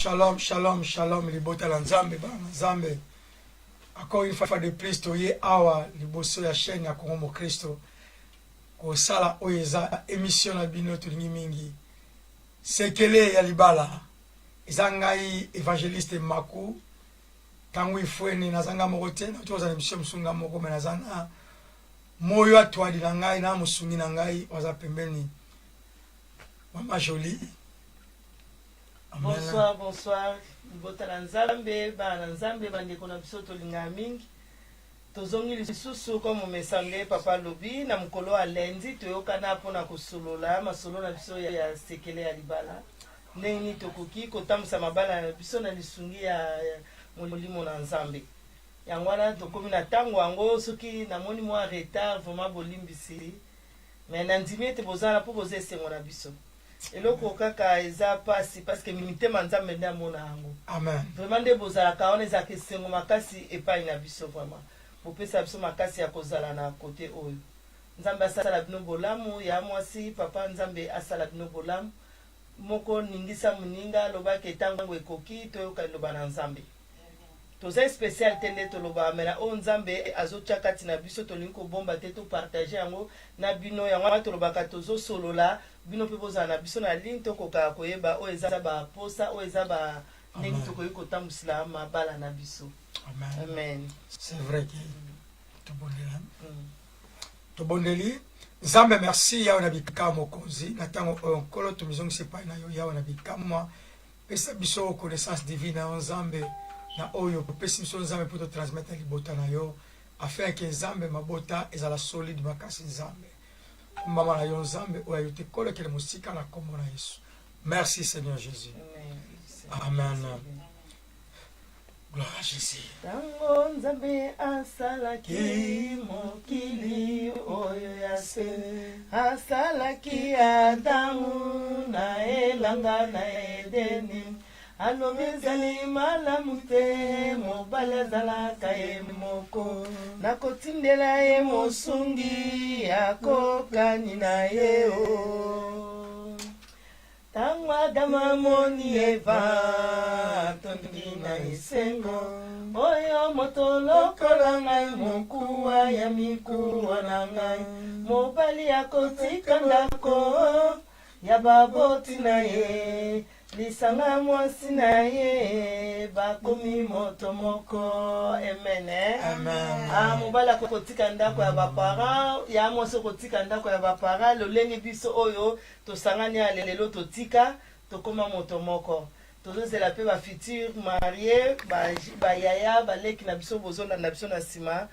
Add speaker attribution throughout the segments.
Speaker 1: Shalom, shalom, shalom, libota la nzambe, bana nzambe. Encore une fois de plus, toye awa, liboso ya chaîne ya Congo Mo Christo. Ko sala oyeza émission na bino tulingi mingi. Sekele ya libala. Izangai évangéliste Maku. Tangu ifweni nazanga moko te, na toza émission msunga moko me nazanga moyo atwadi na ngai na musungi na ngai waza pembeni. Mama Jolie.
Speaker 2: Bonsoir, bonsoir. Botala nzambe, bana nzambe bandeko na biso tolinga mingi. Tozongi lisusu comme mesange papa lobi na mukolo a lundi toyokana pona kosolola masolo na biso ya sekele ya libala. Neni tokoki kotambusa mabala na biso na lisungi ya molimo na nzambe. Yango wana tokomi na tango yango soki namoni mwa retard vraiment bolimbisi. Mais nandimi ete bozala po boze esengo na biso. Eloko kaka eza pasi parce que mitema nzambe nda mona yango.
Speaker 1: Amen.
Speaker 2: Vraiment nde bozala kaone za kesengo makasi epai na biso vraiment. Popesa biso makasi ya kozala na côté oyo. Nzambe asala bino bolamu ya mwasi papa nzambe asala bino bolamu. Moko ningisa muninga loba ke tango ekoki toyoka loba na nzambe. Toza spécial tende toloba mena o nzambe azochakati na biso tolinko bomba te to partager yango na bino yango tolobaka tozo solola bino pe boza na biso na ligne to koka koyeba o eza ba posa o eza ba ndenge tokoyi kotambusa mabala na biso.
Speaker 1: Amen.
Speaker 2: Amen.
Speaker 1: C'est vrai que tobondeli nzambe merci yawe na bikama mokonzi na tango onkolo tomizongi sepai na yo yawe na bikama pesa biso connaissance divine na nzambe na oyo popesi biso nzambe po totransmettre libota na yo afin ke nzambe mabota ezala solide makasi nzambe mama na yo nzambe oyo ayo tekolekele mosika na kombo na Yesu. Merci Seigneur Jésus. Amen. Gloire à Jésus.
Speaker 2: Tango nzambe asalaki mokili oyo ya se asalaki Adamu na elanga na Edeni alobi ezali malamu te mobali azalaka ye moko nakotindela ye mosungi akokani na ye o tango Adamu amoni Eva atondi na esengo oyo moto lokola ngai mokuwa ya mikuwa na ngai mobali akotika ndako ya baboti na ye lisanga mwasi na ye bakomi moto moko. Amen.
Speaker 1: Amen.
Speaker 2: Mobala kotika ndako ya bapara ya mwasi kotika ndako ya bapara lolenge biso oyo tosangani ya lelo totika tokoma moto moko tozozela pe ba futur marié ba yaya baleki na biso bozona na biso na sima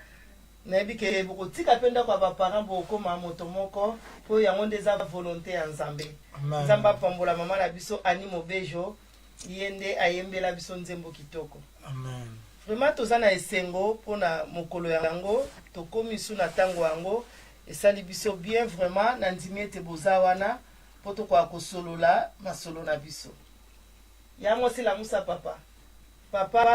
Speaker 2: na bike bokotika pe ndako ya bapara bokoma moto moko po yango ndeza volonté ya nzambe. Nzamba pambola mama na biso ani mobejo yende ayembela biso nzembo kitoko.
Speaker 1: Amen.
Speaker 2: Vraiment tozana esengo pona mokolo yango tokomi su na tango yango esali biso bien vraiment na ndimi ete boza wana poto kwa kosolola masolo na biso. Ya mwasi la musa papa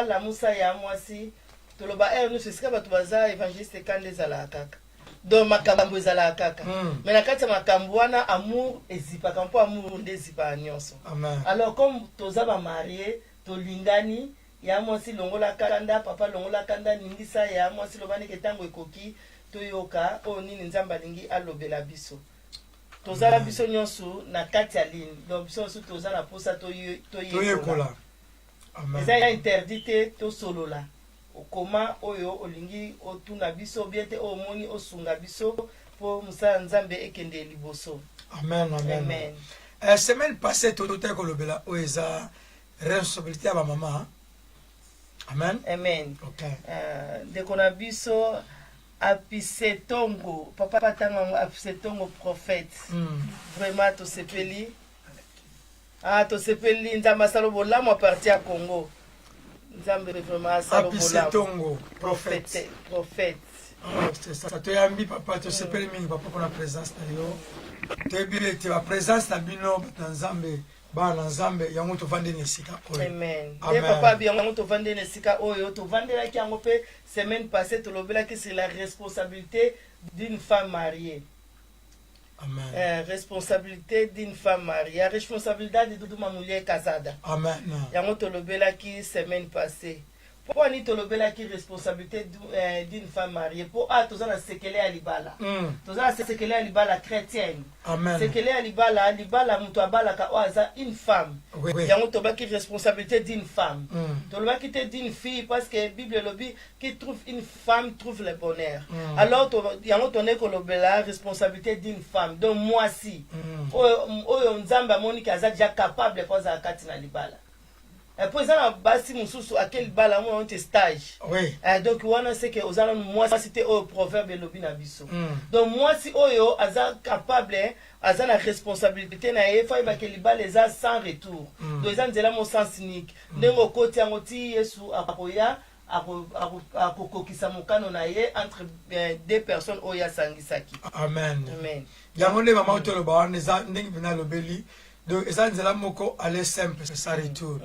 Speaker 2: la musa ya mwasi toloba nous sika bato baza évangéliste kande zala kaka. Donc makambo ezala kaka. Mais na kati makambo wana amour ezipaka mpo amour nde ezipa nyonso.
Speaker 1: Amen.
Speaker 2: Alors comme toza ba marié tolingani ya mwasi longola kanda papa longola kanda ningisa ya mwasi lobani ketango ekoki toyoka o nini nzamba lingi alobela biso. Tozala biso nyonso na kati ya ligne. Donc biso nyonso toza na posa toyekola.
Speaker 1: Amen.
Speaker 2: Eza interdité to solola. Okoma oyo olingi otuna biso biete omoni osunga biso po musa nzambe ekende liboso.
Speaker 1: Amen. Amen. Semaine passée tout ko lobela o eza responsabilité ya ba mama. Amen.
Speaker 2: Amen.
Speaker 1: Okay.
Speaker 2: Ndeko na biso Apisetongo papa patanga Apisetongo prophète. Vraiment to sepeli to sepeli nzamba salo bolamu a parti ya Congo. Nzambe vraiment salo
Speaker 1: bolamu prophète.
Speaker 2: Prophète.
Speaker 1: Ça te yambi papa to sepeli mingi papa pour la présence na yo. To bile te la présence na bino na nzambe ba na nzambe yango to vande nesika oyo.
Speaker 2: Amen. Et papa bien yango to vande nesika oyo to vandela ki yango pe semaine passée to lobela ki c'est la responsabilité d'une femme mariée.
Speaker 1: Amen.
Speaker 2: Responsabilité d'une femme mariée, responsabilité de toute mamoulier casada.
Speaker 1: Amen.
Speaker 2: Yango tolobela qui semaine passée. Pourquoi ni tolobela qui responsabilité d'une femme mariée? Pour tous la séquelé à libala. Tous la séquelé à libala chrétienne.
Speaker 1: Amen.
Speaker 2: Séquelé à libala mutuabala ka oaza une femme. Yango tolobela qui responsabilité d'une femme. Tolobela qui était d'une fille parce que Bible lobby qui trouve une femme trouve le bonheur. Alors yango toné kolobela responsabilité d'une femme. Donc moi si oyo nzamba moni kaza déjà capable pour za kati na libala. Et puis ça basi mususu à quel bala moi on te stage.
Speaker 1: Oui.
Speaker 2: Donc wana c'est que ozana moi c'était au proverbe lobi na biso. Donc moi si oyo aza capable aza na responsabilité na ye fa ba ke libala za sans retour. Donc ça nzela mo sens unique. Ndengo koti angoti Yesu akoya akokokisa mokano na ye entre deux personnes oya sangisaki.
Speaker 1: Amen.
Speaker 2: Amen.
Speaker 1: Yango nde mama otoloba wana eza ndenge bina lobeli. Donc eza nzela moko aller simple sans retour.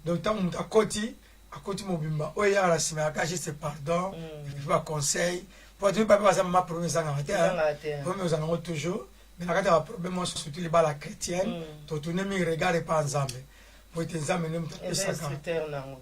Speaker 1: Donc tant mutu akoti mobimba oyo ya la sima ka juste pardon il faut conseil pour tu pas passer ma problème ça ngate problème aux ango toujours mais nakata ba problème surtout les bala chrétienne to tourner mi regarder pas nzambe pour te nzambe ne mutu
Speaker 2: ça
Speaker 1: c'est stricteur nango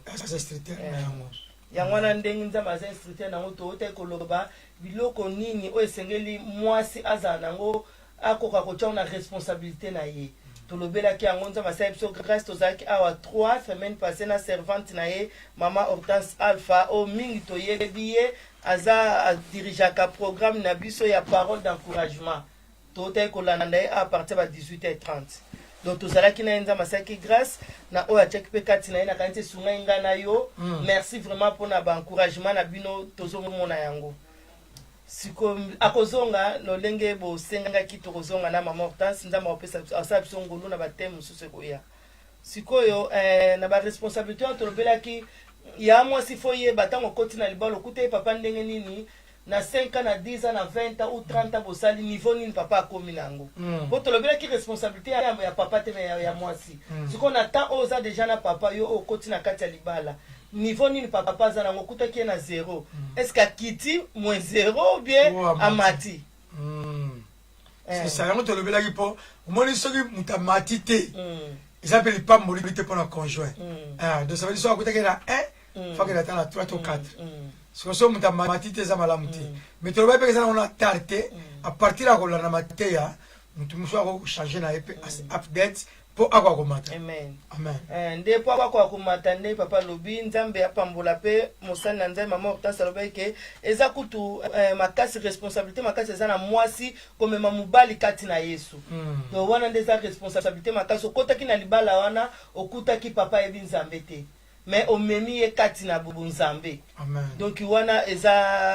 Speaker 2: yango na ndenge nzambe aza stricteur nango to te koloba biloko nini oyo esengeli mwasi aza nango akoka kotia na responsabilité na ye. Tolobela ki angonza masai biso grâce tozaki awa 3 semaines passées na servante na ye mama Hortense Alpha o mingi toyebi ye aza dirigeaka programme na biso ya parole d'encouragement totai kolanda ye à partir de 18h30. Donc tozalaki na nza masaki grâce na oya check pe kati na ye na kanite sunga inga na yo. Merci vraiment pour na ba encouragement na bino tozomona yango. Siko akozonga no lenge bo senga ki tokozonga na mama Hortense nzamba opesa asa biso ngolu na batemu susu koya sikoyo na ba responsabilité antolobela ki ya moi si foye batango koti na libalo kute papa ndenge nini na 5 ans na 10 ans na 20 ans ou 30 ans bosali niveau nini papa akomi nango po tolobela ki responsabilité ya papa te ya moi si siko na temps oza déjà na papa yo okoti na kati ya libala niveau nini papa za nango kutaki na 0 est-ce que kiti moins 0 ou bien amati
Speaker 1: c'est ça yango tolobela ki po omoni soki mutamati te ils appellent pas mobilité pour la conjoint donc ça veut dire soit kutaki na 1 faut que na 3 ou 4 so so mutamati te za malamu te mais tolobela pe ça on a tarte à partir de la mateya mutu muso ko changer na EP update po akwa komata.
Speaker 2: Amen.
Speaker 1: Amen.
Speaker 2: Nde po akwa komata nde papa lobi nzambe apambola pe mosani na nzambe mama Hortense lobi ke eza kutu makasi responsabilité makasi eza na mwasi komema mobali kati na Yesu. Donc wana nde eza responsabilité makasi okotaki na libala wana okutaki papa ebi nzambe te. Mais omemi ye kati na bubu nzambe.
Speaker 1: Amen.
Speaker 2: Donc wana eza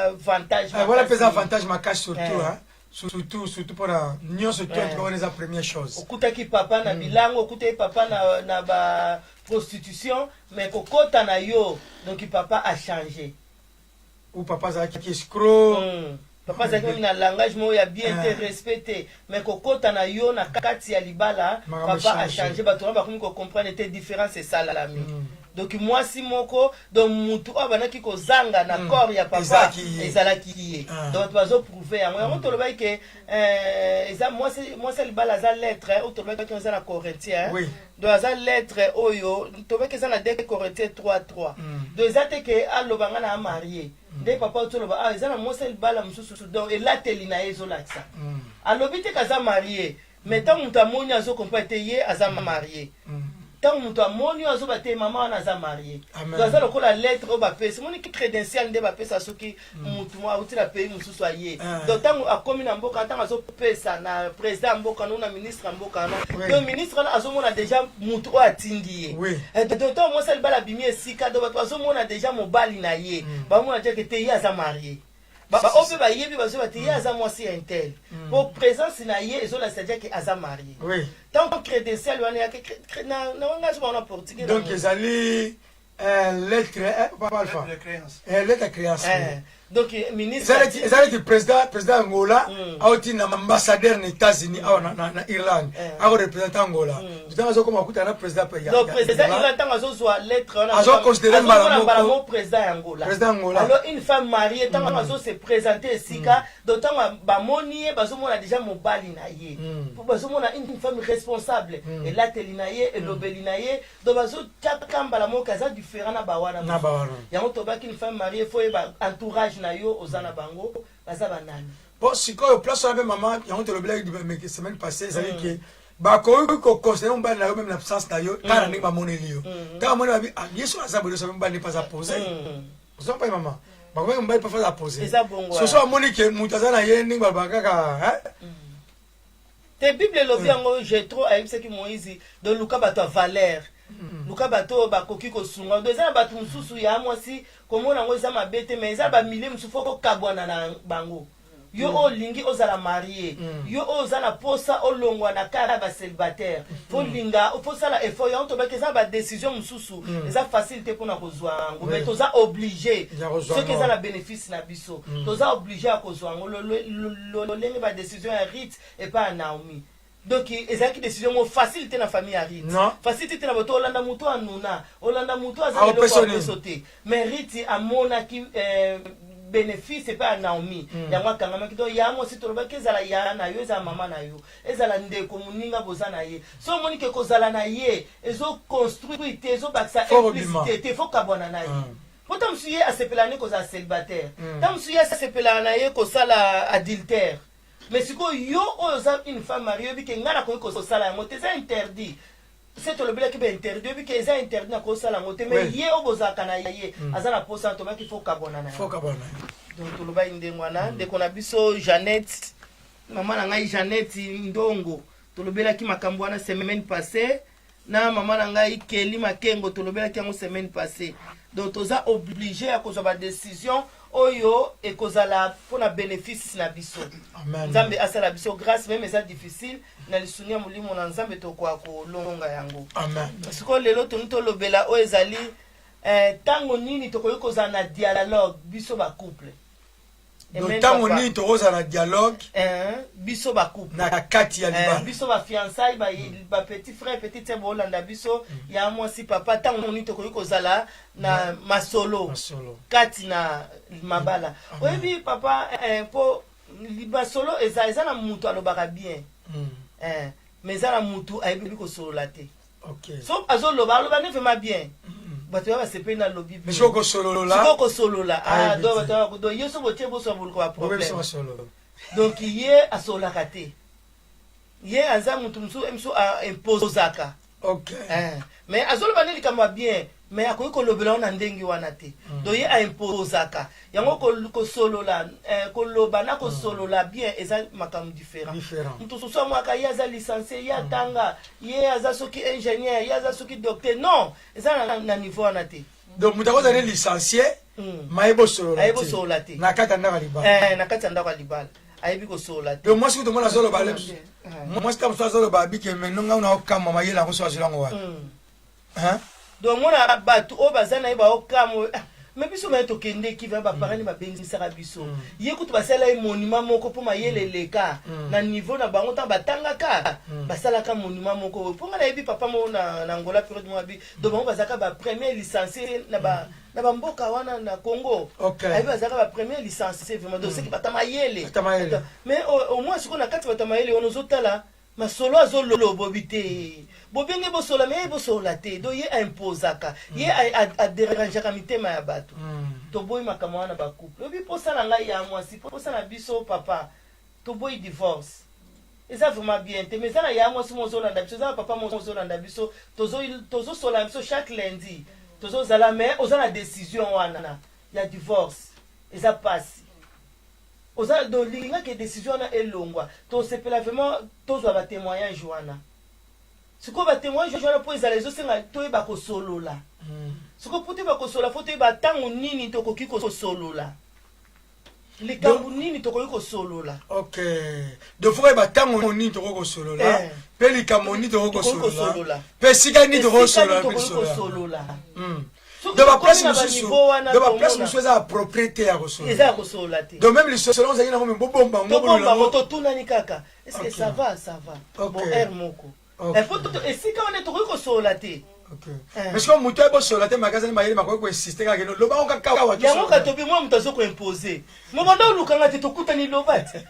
Speaker 2: avantage makasi.
Speaker 1: Voilà pesa avantage makasi surtout hein. Surtout pour la union surtout on est la première chose.
Speaker 2: Okutaki papa na bilango, okutaki papa na ba prostitution, mais kokota na yo, donc papa a changé.
Speaker 1: Ou papa za qui escroc.
Speaker 2: Papa za qui na langage mo ya bien te respecté, mais kokota na yo na kati ya libala, papa a changé. Ba to ba komi ko comprendre était différent c'est ça la mi. Donc moi si moko donc mutu abanaki ko zanga na corps ya papa ezalaki ye donc bazo prouver yango yango toloba ke eza moi c'est libala za lettre ou toloba ke eza na Corinthiens donc eza lettre oyo toloba ke eza na 2 Corinthiens 3:3 donc eza te ke alobanga na marié nde papa toloba eza na moi c'est libala mususu donc elateli na ezolakisa alobi te kaza marié mais tant mutu amoni azo comprendre ye aza marié. Tant mutu amoni azo bate mama wana aza marié. Donc aza lokola lettre o ba pesa moni ki credential nde ba pesa soki mutu mo auti la pays mususu aye. Donc tant akomi na mboka tant azo pesa na président mboka na ministre mboka na. Donc ministre na azo mona déjà mutu o atindi ye. Donc tant mo sel bala bimi esika donc azo mona déjà mobali na ye. Ba mona dire que te ye aza marié. Ba ope ba yebi bazo bate ye aza mwasi intel. Pour présence na ye ezo la c'est-à-dire que aza marié. Tant que crédentiel wana ya na wanga zo na portugais.
Speaker 1: Donc ezali lettre papa alpha. Lettre créance.
Speaker 2: donc ministre
Speaker 1: ezalaki président Angola auti na ambassadeur na États-Unis awa na Irlande ako représentant Angola tutanga zo koma kuta na président pa
Speaker 2: donc président Irlande tanga zo zwa lettre on
Speaker 1: a considéré
Speaker 2: malamo président Angola
Speaker 1: Angola
Speaker 2: alors une femme mariée tanga zo se présenter sika donc tanga ba moni bazo mona déjà mobali na ye bazo mona une femme responsable et là telina ye et lobelina ye donc bazo kamba la moka za différent na bawana yango tobaki une femme mariée faut ba entourage na yo ozana bango baza banani
Speaker 1: bon sikoyo place avec maman yango te lobela di semaine passée ça dit que ba ko considérer on ba na yo même l'absence na yo kana ndenge ba moneli yo ta moni ba yeso azabolo so même ba ne pas à poser ozo pa maman ba ko même ba pas à poser so so moni que mutazana ye ndenge ba kaka
Speaker 2: te bible lobi yango Jétro ayebisaki Moïse de luka bato valeur luka bato bakoki kosunga do eza bato mususu ya mwasi komona ngo eza mabete mais eza ba mille mususu foko kabwana na bango yo olingi ozala marié yo ozala posa olongwa na kara ba célibataire fo linga fo sala effort yanto ba keza ba décision mususu eza facilité pona kozwa ngo mais toza obligé ce que eza la bénéfice na biso toza obligé a kozwa ngo lo lengi ba décision ya Rite et pas Naomi. Donc ezaki décision mo facilité na famille ya Rite facilité na boto olanda muto anuna olanda muto azali ko sauter mais Rite amona ki bénéfice pas Naomi ya mwa kangama kito ya mo sitoloba kezala ya na yo za mama na yo ezala ndeko muninga bozana ye so moni ke kozala na ye ezo construire te ezo baksa implicité te faut kabona na ye Pourtant monsieur asepela ne koza célibataire tant monsieur asepela na ye ko sala adultère mais siko yo oza une femme mariée bi ke ngana ko sala yango te c'est interdit c'est to le bela ki be interdit bi ke eza interdit na ko sala yango te mais ye oboza kana ye azana posa to ba ki faut kabona na donc to lo ba inde ngwana de kona biso Jeannette maman na ngai Jeannette Ndongo to lo bela ki makambo wana semaine passée na maman na ngai Kelly Makengo to lo bela ki yango semaine passée donc toza obligé à cause ba décision oyo et kozala pour na bénéfice na biso nzambe asala biso grâce même ça difficile na lisunia mulimo na nzambe to kwa ko longa yango
Speaker 1: amen
Speaker 2: parce que lelo to lobela o ezali tango nini to koyokoza na dialogue biso ba couple
Speaker 1: donc tango nini to koza na dialogue
Speaker 2: biso ba couple
Speaker 1: na kati ya libala
Speaker 2: biso ba fiançailles ba petit frère petite sœur bolanda biso ya moi si papa tango nini to koyokoza la na masolo kati na mabala oyebi papa po libasolo eza na mutu alobaka bien mais eza na mutu ayebi ko solola te
Speaker 1: OK
Speaker 2: so azoloba aloba ne vraiment bien bato ba sepe na lobby
Speaker 1: mais soko solola
Speaker 2: do bato do yeso botie boso bulko ba problème donc ye asola kate ye aza mutu mso a imposaka
Speaker 1: OK
Speaker 2: mais azoloba ne likamba bien mais akoki kolobela na ndengi wana te do ye a imposaka yango ko solola koloba na ko solola bien eza makambo différent mutu soso mwaka ye aza licencié ye atanga ye aza soki ingénieur ye aza soki docteur non eza na niveau wana te
Speaker 1: donc mutu akoza ne licencié mayibo solola te na kati ndaka libala
Speaker 2: na kati ndaka libala ayebi ko solola te
Speaker 1: donc moi si to mona soloba le moi si tam soloba bike menonga una okama mayela ko so zilango wa
Speaker 2: donc mona bato o bazana ba okamo mais biso ba to kende ki va ba parani ba bengisaka biso ye kutu basala e monument moko po mayele leka na niveau na bango ta batanga ka basala ka monument moko po ngana yebi papa mo na Angola période mo abi donc bango bazaka ba premier licencié na ba mboka wana na Congo ayebi bazaka ba premier licencié vraiment donc c'est ki batama yele mais au moins ce qu'on a kati batama yele on ozotala masolo azolo bobité bobenge bosola mais bosola te do ye imposaka ye a déranger ka mitema ya bato to boy makamwa na ba couple obi posala ngai ya mwasi posala biso papa to boy divorce eza vraiment bien te mais ça ya mwasi mozola ndabiso za papa mozola ndabiso tozo sola biso chaque lundi tozo zala mais ozala décision wana ya divorce eza passe oza do linga ke décision na elongwa to sepela vraiment tozwa ba témoignage wana siko ba témoignage wana po ezala ezo senga to ba ko solola siko puti ba ko solola foto ba tango nini to koki ko solola likambu nini to koki ko solola
Speaker 1: OK do fo ba tango nini to ko solola pe likambu nini to ko solola pe sika nini to ko solola de ba place mususu eza propriété ya kosolola
Speaker 2: eza kosolola te
Speaker 1: donc même les solutions ezali nango mais bobomba
Speaker 2: ngo totunani kaka est-ce que ça va bon air moko esika wana tokoki kosolola te
Speaker 1: mais sikoyo moto oye bosolola te makazani mayele makoki koinsiste kaka keno loba ngo kaka
Speaker 2: yango katobi mwa moto azo koimpose mobanda olukanga te tokutani loba te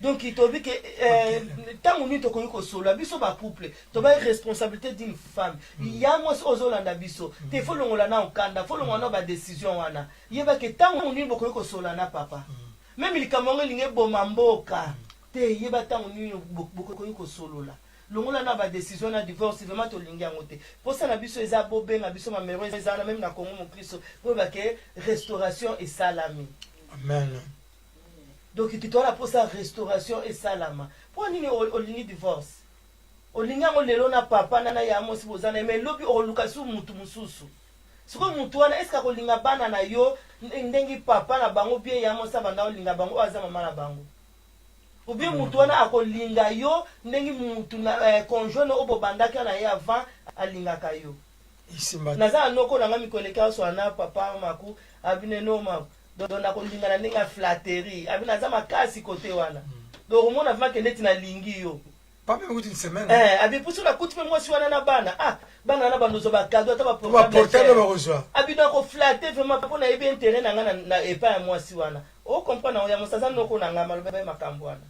Speaker 2: donc tobi ke ntango nini tokoki kosolola biso bacouple tobai responsabilité d'une femme ya mwasi ozolanda biso te fo longola na okanda fo longola na badécision wana yebake ntango nini bokoki kosolola na papa meme likambo yango elingi eboma mboka te yeba ntango nini bokoki kosolola longola na badécision na divorce vraiment tolingi yango te mposa na biso eza bobenga biso mamero ezala meme na kongo mokristo po yebake restauration esalami
Speaker 1: amen.
Speaker 2: Donc tu dois la poser restauration et salama. Pour nini olingi divorce. Olinga ngo lelo na papa na ya mo sibozana mais lobi olukasu mutu mususu. Siko mutu wana eska kolinga bana na yo ndengi papa na bango bien ya mo sabanda olinga bango aza mama na bango. Ou bien mutu wana akolinga yo ndengi mutu na conjoint obo bandaka na ya avant alinga kayo.
Speaker 1: Isimba.
Speaker 2: Naza noko na ngami koleka so na papa maku abine no maku. Donc nakolinga na ndenge flatterie abina za makasi côté wana donc on a vu que net na lingi yo
Speaker 1: pas même une semaine
Speaker 2: abi pusu na kuti pe mwasi wana na bana bana na banozo ba cadeau ta ba
Speaker 1: porter le rejoindre
Speaker 2: abina ko flatter vraiment pour na ebe intérêt na ngana na epa ya mwasi wana o comprendre ya mosaza noko na ngama lobe ba makambo wana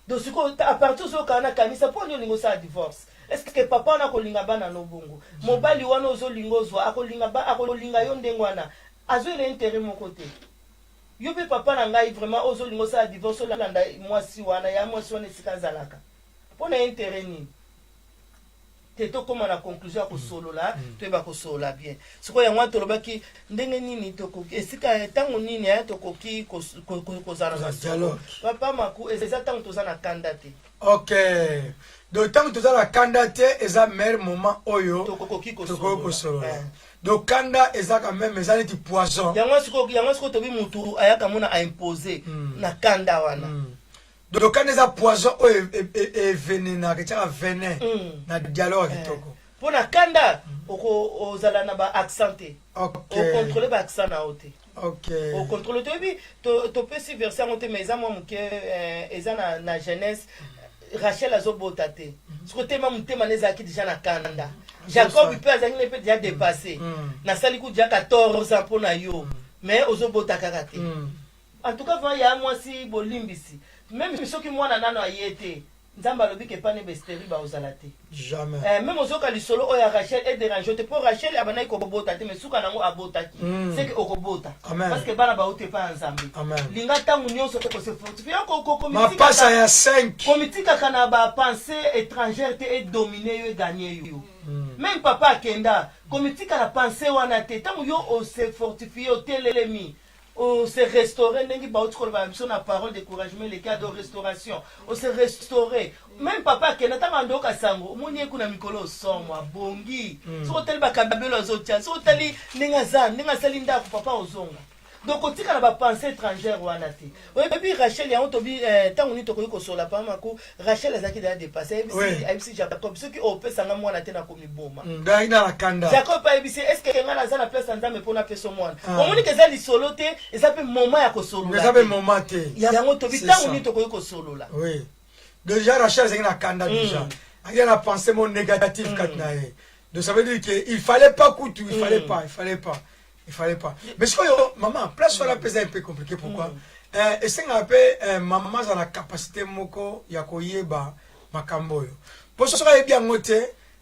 Speaker 2: donc siko à partir so kana kanisa pour nyo lingo sa divorce est-ce que papa na kolinga bana no bongo mobali wana ozo lingozo akolinga yo ndengwana azo ile intérêt mon côté yo pe papa na ngai vraiment ozo lingo sa divorce la landa mwasi wana ya mwasi wana sika zalaka pona intérêt ni te to koma na conclusion ko solola to ba ko solola bien siko ya mwa tolobaki ndenge nini to ko esika tango nini ya to koki ko zana
Speaker 1: dialogue
Speaker 2: papa maku eza tango to zana kandate
Speaker 1: OK donc tango to zana kandate eza meilleur moment oyo
Speaker 2: to koki ko
Speaker 1: solola donc kanda eza quand même eza neti poison
Speaker 2: yango siko tobi mutu ayaka mona a imposer na kanda wana
Speaker 1: donc kanda eza poison oyo evenena ketaka venin na dialogue kitoko
Speaker 2: pona kanda oko ozala na ba accent o contrôler ba accent na ote o contrôler to pesi verset ngote mais eza mwa muke eza na jeunesse Rachel azobota te siko tema mutema nezaki déjà na kanda Jacob peut azangi peut déjà dépassé na sali ku déjà 14 ans pour na yo mais ozobota kaka te en tout cas va ya mwasi bolimbisi même soki mwana nano ayete nzamba lobi ke pane besteri ba ozalate
Speaker 1: jamais
Speaker 2: même ozoka lisolo oya Rachel est dérangé te pour Rachel abana ikobota te mais suka nango abotaki c'est que okobota parce que bana ba ote pa nzambe linga tangu nyonso ko se fortifier ko
Speaker 1: ma passe ya 5
Speaker 2: komitika kana ba pensée étrangère te et dominer yo gagner yo même papa kenda komitika na pensée wana te tangu yo o se fortifier o telelemi on se restaurer n'engi ba autre sur la parole découragement les cas de restauration on se restaurer même papa ke natanga ndoka sango moni kuna mikolo somwa bongi so tel ba kabelo zotia so tali ninga sali ndako papa ozonga donc otika na ba pensée étrangère wana te et puis Rachel ya ontobi tango ni tokoyi ko sola pa mako Rachel azaki da dépasser ABC Jacob ce qui opesa nga mwana te na komi boma
Speaker 1: ngai na kanda
Speaker 2: Jacob ABC est-ce que nga na za na place nzambe pona peso mwana omoni ke za lisolo te eza pe moment ya ko solola
Speaker 1: eza pe moment te
Speaker 2: ya ontobi tango ni tokoyi ko solola
Speaker 1: oui déjà Rachel azaki na kanda déjà il y a la pensée mon négative katnae donc ça veut dire que il fallait pas coutu il fallait pas mais ce que maman place sur la pesa un peu compliqué pourquoi et c'est un peu maman a la capacité moko ya koyeba makambo yo pour ce que bien ngote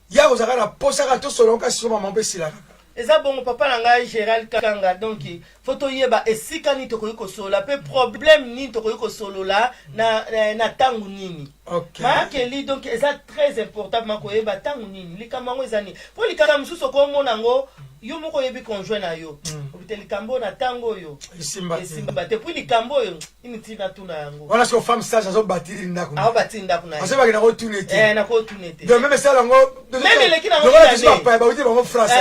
Speaker 1: ya ozaka na posaka to selon ka si maman pe sila
Speaker 2: eza bon papa na ngai Gérald Kanga donc photo yeba esika ni tokoyi ko solola pe problème ni tokoyi ko solola na tangu nini ma keli donc eza très important ma koyeba tangu nini likamango ezani po likaka mususu ko mona ngo yo moko yebi conjoint na yo obite likambo na tango yo
Speaker 1: isimba
Speaker 2: te puis likambo yo initi na tuna yango
Speaker 1: wana so femme sage azo batiri ndako
Speaker 2: azo batiri ndako na
Speaker 1: azo bakina ko tunete
Speaker 2: na ko tunete
Speaker 1: donc même ça lango
Speaker 2: même le kina
Speaker 1: ngo ba uti bango France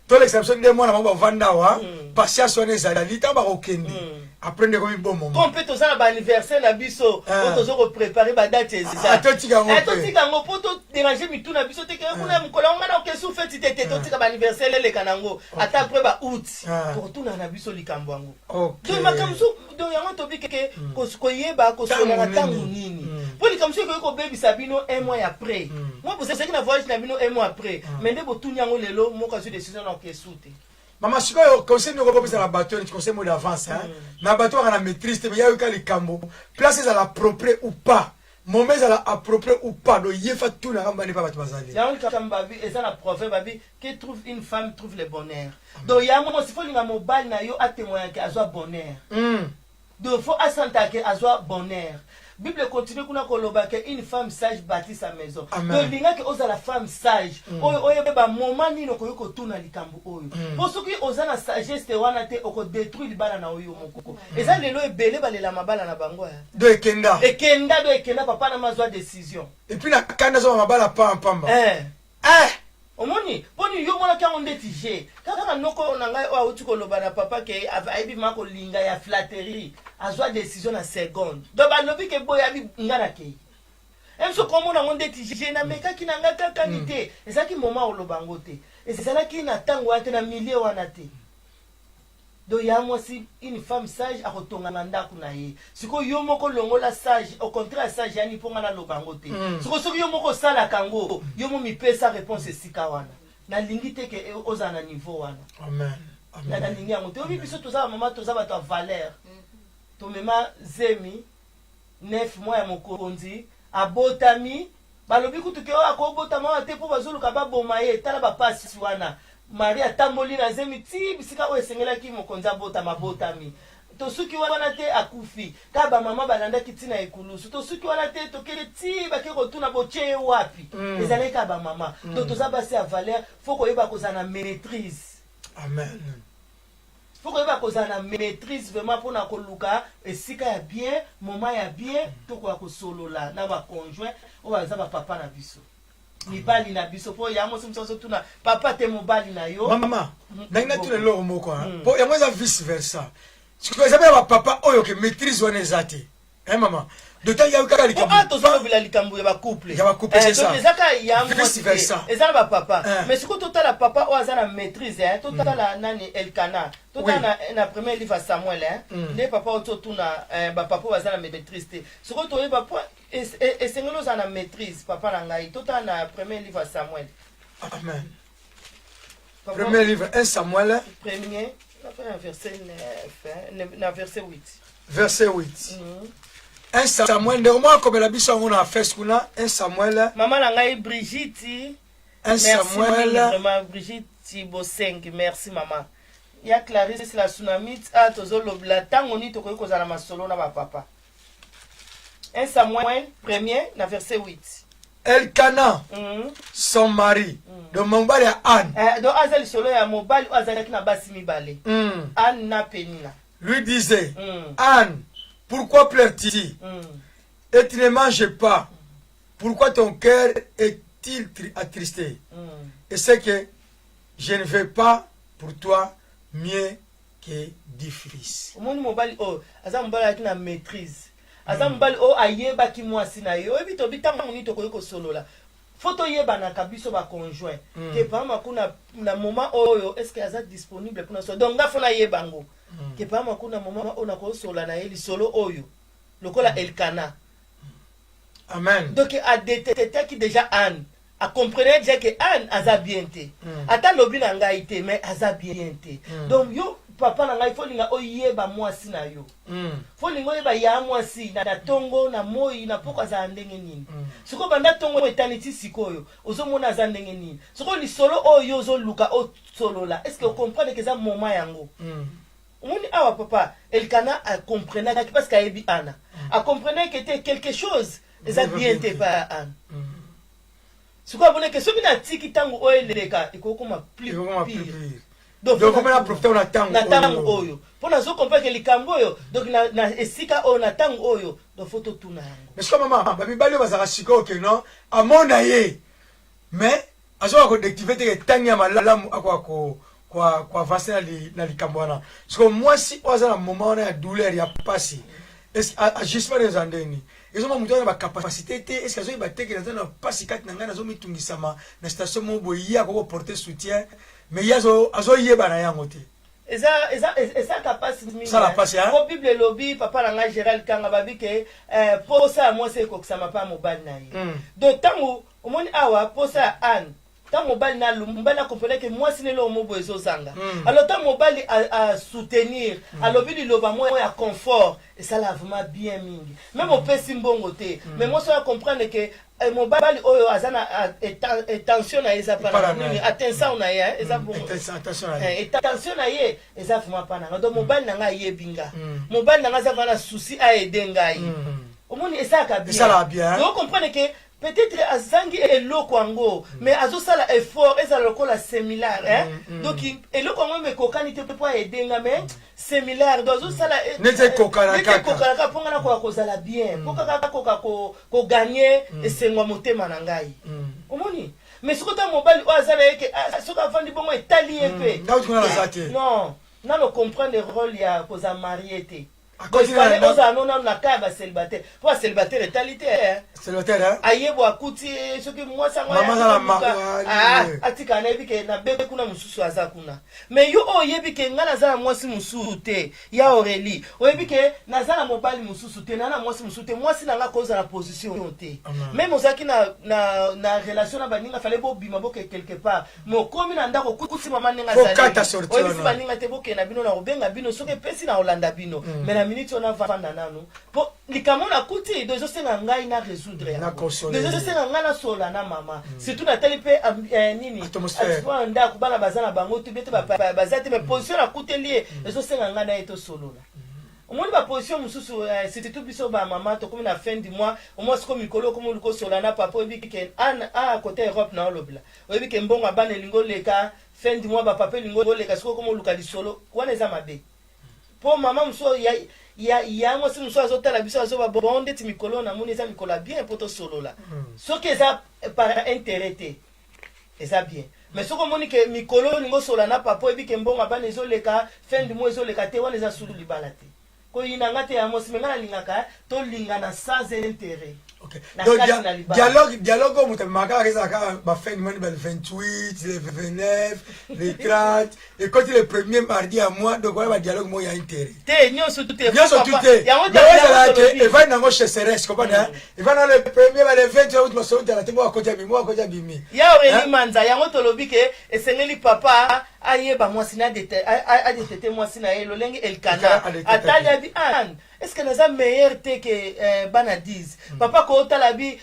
Speaker 1: to l'exception de moi na ba vanda wa patience on ezali ta ba okende apprendre comme bon moment
Speaker 2: comme peut ça ba anniversaire na biso to préparer ba date
Speaker 1: ça to tika
Speaker 2: ngo poto déranger mitu na biso te ke kuna mkola ngana ke sou fête tete to tika ba anniversaire le kanango ata après ba août pour tout na biso likambo ngo donc makamso donc yango to bike ke ko yeba ko sona na tangu nini pour likamso ko baby sabino un mois après moi pour ça que na voyage na bino un mois après mais ndebo tout nyango lelo moko azu décision na ke soute
Speaker 1: Maman, si vous conseil nous repose à la bateau, tu conseilles moi d'avance. Na bateau à la maîtrise, mais il y a eu les cambo. Placez à l'approprié ou pas. Moment à l'approprié ou pas. Donc il faut tout na ramba ne pas bazali.
Speaker 2: Il y a un kambabi et ça la proverbe babi qui trouve une femme trouve le bonheur. Donc il y a un moment s'il faut linga mobile na yo a témoigner que azwa bonheur. Donc faut assanta que azwa bonheur. Bible continue kuna koloba que une femme sage bâtit sa maison. Donc linga que oza la femme sage. Oyo beba moment ni no koyoko tuna likambo oyo. Pour ceux qui oza na sagesse te wana te oko détruire libala na oyo mokoko. Eza lelo ebele balela mabala na bango ya.
Speaker 1: Do ekenda
Speaker 2: Papa na mazwa décision.
Speaker 1: Et puis la kanda zo mabala pamba.
Speaker 2: Omoni poni yo mona kango ndeti je kaka noko na ngai o uti koloba na papa ke aibi mako linga ya flatterie azwa décision na seconde do ba lobi ke boya bi ngana ke emso komo na ndeti je na meka ki na ngaka kanite ezaki moma oloba ngote ezalaki na tango ate na milieu wana te do ya mwasi une femme sage a kotonga na ndako na ye siko yo moko longola sage au contraire sage yani ponga na lobango te siko soki yo moko sala kango yo mo mi pesa réponse sika wana na lingi te ke oza na niveau wana
Speaker 1: amen
Speaker 2: na lingi yango te obi biso toza mama toza bato valeur to mema zemi 9 mois ya mokonzi abotami balobi kutu ke akobotama te po bazoluka baboma ye tala bapasi wana Maria tamboli na zemi ti bisika o esengela ki mokonza bota mabotami to suki wana te akufi ka ba mama balanda kitina ekulusu to suki wana te to kele ti ba ke rotuna boche wapi ezale ka ba mama to toza basi a valeur faut ko yeba kozana maîtrise
Speaker 1: amen
Speaker 2: faut ko yeba kozana maîtrise vraiment pour na koluka esika ya bien moment ya bien to ko kosolola na ba conjoint o baza ba papa na biso mibali na biso po yango simso tuna papa te mobali na yo
Speaker 1: mama ndanga tuna lo moko po yango za vice versa siko ezabela papa oyo ke maîtrise wana ezate mama d'autant ya kaka likambo
Speaker 2: to zo bila likambo ya ba couple
Speaker 1: c'est ça
Speaker 2: donc ezaka yango
Speaker 1: vice versa
Speaker 2: ezala ba papa mais siko totala papa o azana maîtrise totala nani Elkana totala na premier livre Samuel ne papa o totuna ba papa o azana maîtrise te siko to yeba po et c'est nous en maîtrise papa nangai tout en premier livre Samuel
Speaker 1: amen papa, premier livre 1 Samuel
Speaker 2: premier verset 9 verset 8
Speaker 1: verset 8 1 Samuel néanmoins comme la biso on a fait kuna 1 Samuel
Speaker 2: maman nangai Brigitte
Speaker 1: 1 Samuel
Speaker 2: vraiment Brigitte Boseng merci maman ya Clarisse la tsunami a tozolo la tango ni tokoyi kozala masolo na ba papa 1 Samuel 1er, na verset 8.
Speaker 1: Elkana, son mari, de mobali ya Anne.
Speaker 2: Donc azali solo ya mobali azali na basi mibale. Anne na Penina.
Speaker 1: Lui disait, Anne, pourquoi pleures-tu? Et tu ne manges pas. Pourquoi ton cœur est-il attristé? Et c'est que je ne vais pas pour toi mieux que 10 fils.
Speaker 2: Mon mobali azali mobali na maîtrise. Azambali o ayeba ki mwasi na yo ebito bitanga moni to koyiko solola photo yeba na kabiso ba conjoint ke pa makuna na moment oyo est-ce que aza disponible pour so donc ngafona yebango ke pa makuna moment ona ko sola na eli solo oyo lokola Elkana
Speaker 1: amen
Speaker 2: donc a détecté qui déjà Anne a comprenait déjà que Anne aza bien te ata lobi na ngai te mais aza bien te donc yo papa na ngai folinga oyeba mwasi na yo folinga oyeba ya mwasi na tongo na moi na poko za ndenge nini siko banda tongo etaniti sikoyo ozomona za ndenge nini siko ni solo oyo ozoluka o solola est-ce que vous comprenez que ça moment yango omoni awa papa Elkana a comprenait parce qu'ayebi Anna a comprenait que était quelque chose ça bien te pas Anne siko abone que soki na tiki tango oyeleka ikokoma plus pire
Speaker 1: donc comment la profiter on attend
Speaker 2: na tango oyo pona zo comprendre que likambo oyo donc na esika o na tango oyo do photo tuna yango
Speaker 1: mais comme maman ba bibali bazaka siko ke non amona ye mais azo ko déactiver te tanya malamu akwa ko kwa avancer na likambo wana. Parce que moi si oza na moment wana ya douleur ya pasi. Est-ce ajustement des andeni. Ils ont montré la capacité est-ce qu'ils ont battu que dans pasi kat na ngana zo mitungisama na station mo boya ko porter soutien mais yazo azo yeba na yango te.
Speaker 2: Eza capacité
Speaker 1: ça la passe hein.
Speaker 2: Au Bible lobby papa na nga Gérald Kanga babi ke pour ça moi c'est ko sama pa mobile na ye. D'autant au moni awa pour ça an tant mobile na lumba na comprendre que moi c'est le mo bozo zanga. Alors tant mobile à soutenir alors bi loba moi ya confort et ça l'a vraiment bien mingi. Même au pesi mbongo te mais moi ça comprendre que mobile oyo azana attention na eza para attention na ye eza bon attention na ye eza vraiment pas na donc mobile na nga yebinga mobile na nga za vana souci a aider ngai omoni esa ka bien donc comprendre que peut-être azangi eloko ango mais azosala effort ezala lokola similaire hein donc eloko ango me kokani te pour aider nga mais similaire donc azosala
Speaker 1: nete kokana
Speaker 2: kaka ponga na ko kozala bien pokaka ko gagner esengwa motema na ngai omoni mais sokota mobile o azala yeke soka vandi bongo etali epe non na no comprendre le rôle ya koza marié te parce que oza nona na kaba célibataire pour célibataire talité
Speaker 1: célibataire hein
Speaker 2: ayebo akuti soki moi sango atika na ebike na bebe kuna mususu aza kuna mais yo oyebike ngana za mwasi mususu te ya Aurélie oyebike nazala mobali mususu te na mwasi mususu te mwasi nanga koza na position te même ozaki na relation na baninga fallait bo bima boke quelque part mo komi na ndako kuti mama ninga zali oyebisi baninga te boke na bino na obenga bino soki pesi na Olanda bino mais na minute on a vanda nanu po likamo na kuti dozo senga ngai na résoudre dozo senga ngai na sola na mama surtout na tali pe nini atwa ndako bana bazana bango tu bete bazate mais position na kuti lié dozo senga ngai na eto solola omoni ba position mususu c'était tout biso ba mama to comme na fin du mois au moins comme mikolo comme luko sola na papa obi ke à côté Europe na olobla obi ke mbonga bana lingo leka fin du mois ba papa lingo leka siko comme luka lisolo wana eza mabe po mama muso ya moi si muso azotala biso azoba bonde ti mikolo na moni eza mikolo bien poto solo la soki eza par intérêt te eza bien mais soko moni ke mikolo ningo sola na papa ebi ke mbonga bana ezoleka fin du mois ezoleka te wana eza sulu libala te ko yinanga te ya mosi mengana lingaka to lingana sans intérêt.
Speaker 1: Ok. Donc dialogue au muté maka reza ka ba fin du mois le 28, le 29, le 30 et quand le premier mardi à mois donc voilà ba dialogue mo ya intérêt.
Speaker 2: Te nyonso tout est.
Speaker 1: Nyonso tout est. Ya wona et va nango chez Ceres comprendre. Et va dans le premier ba le 28 août mo so de la tembo akoja bimi. Ya
Speaker 2: Aurélie Manza ya ngoto lobi ke esengeli papa ayeba mwasi na détecter mwasi na ye lolenge elkana atali abi an est-ce que naza meilleur te que bana 10 papa ko talabi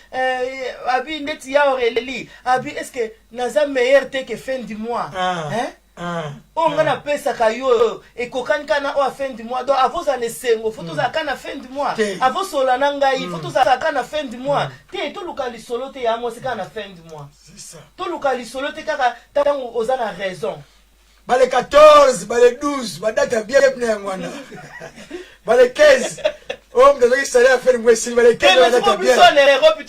Speaker 2: abi ndeti ya Aurélie abi est-ce que naza meilleur te que fin du mois hein on ngana pesa kayo e kokani kana o fin du mois donc avos ane sengo faut tous akana fin du mois avos solana ngai faut tous akana fin du mois te to lukali solo te ya mo sika na fin du mois c'est ça to lukali solo te kaka tango ozana raison
Speaker 1: Bale 14, bale 12, badata bien pne ngwana. Bale 15. Oh, mdazo ki sale affaire mwesi bale 15 badata bien.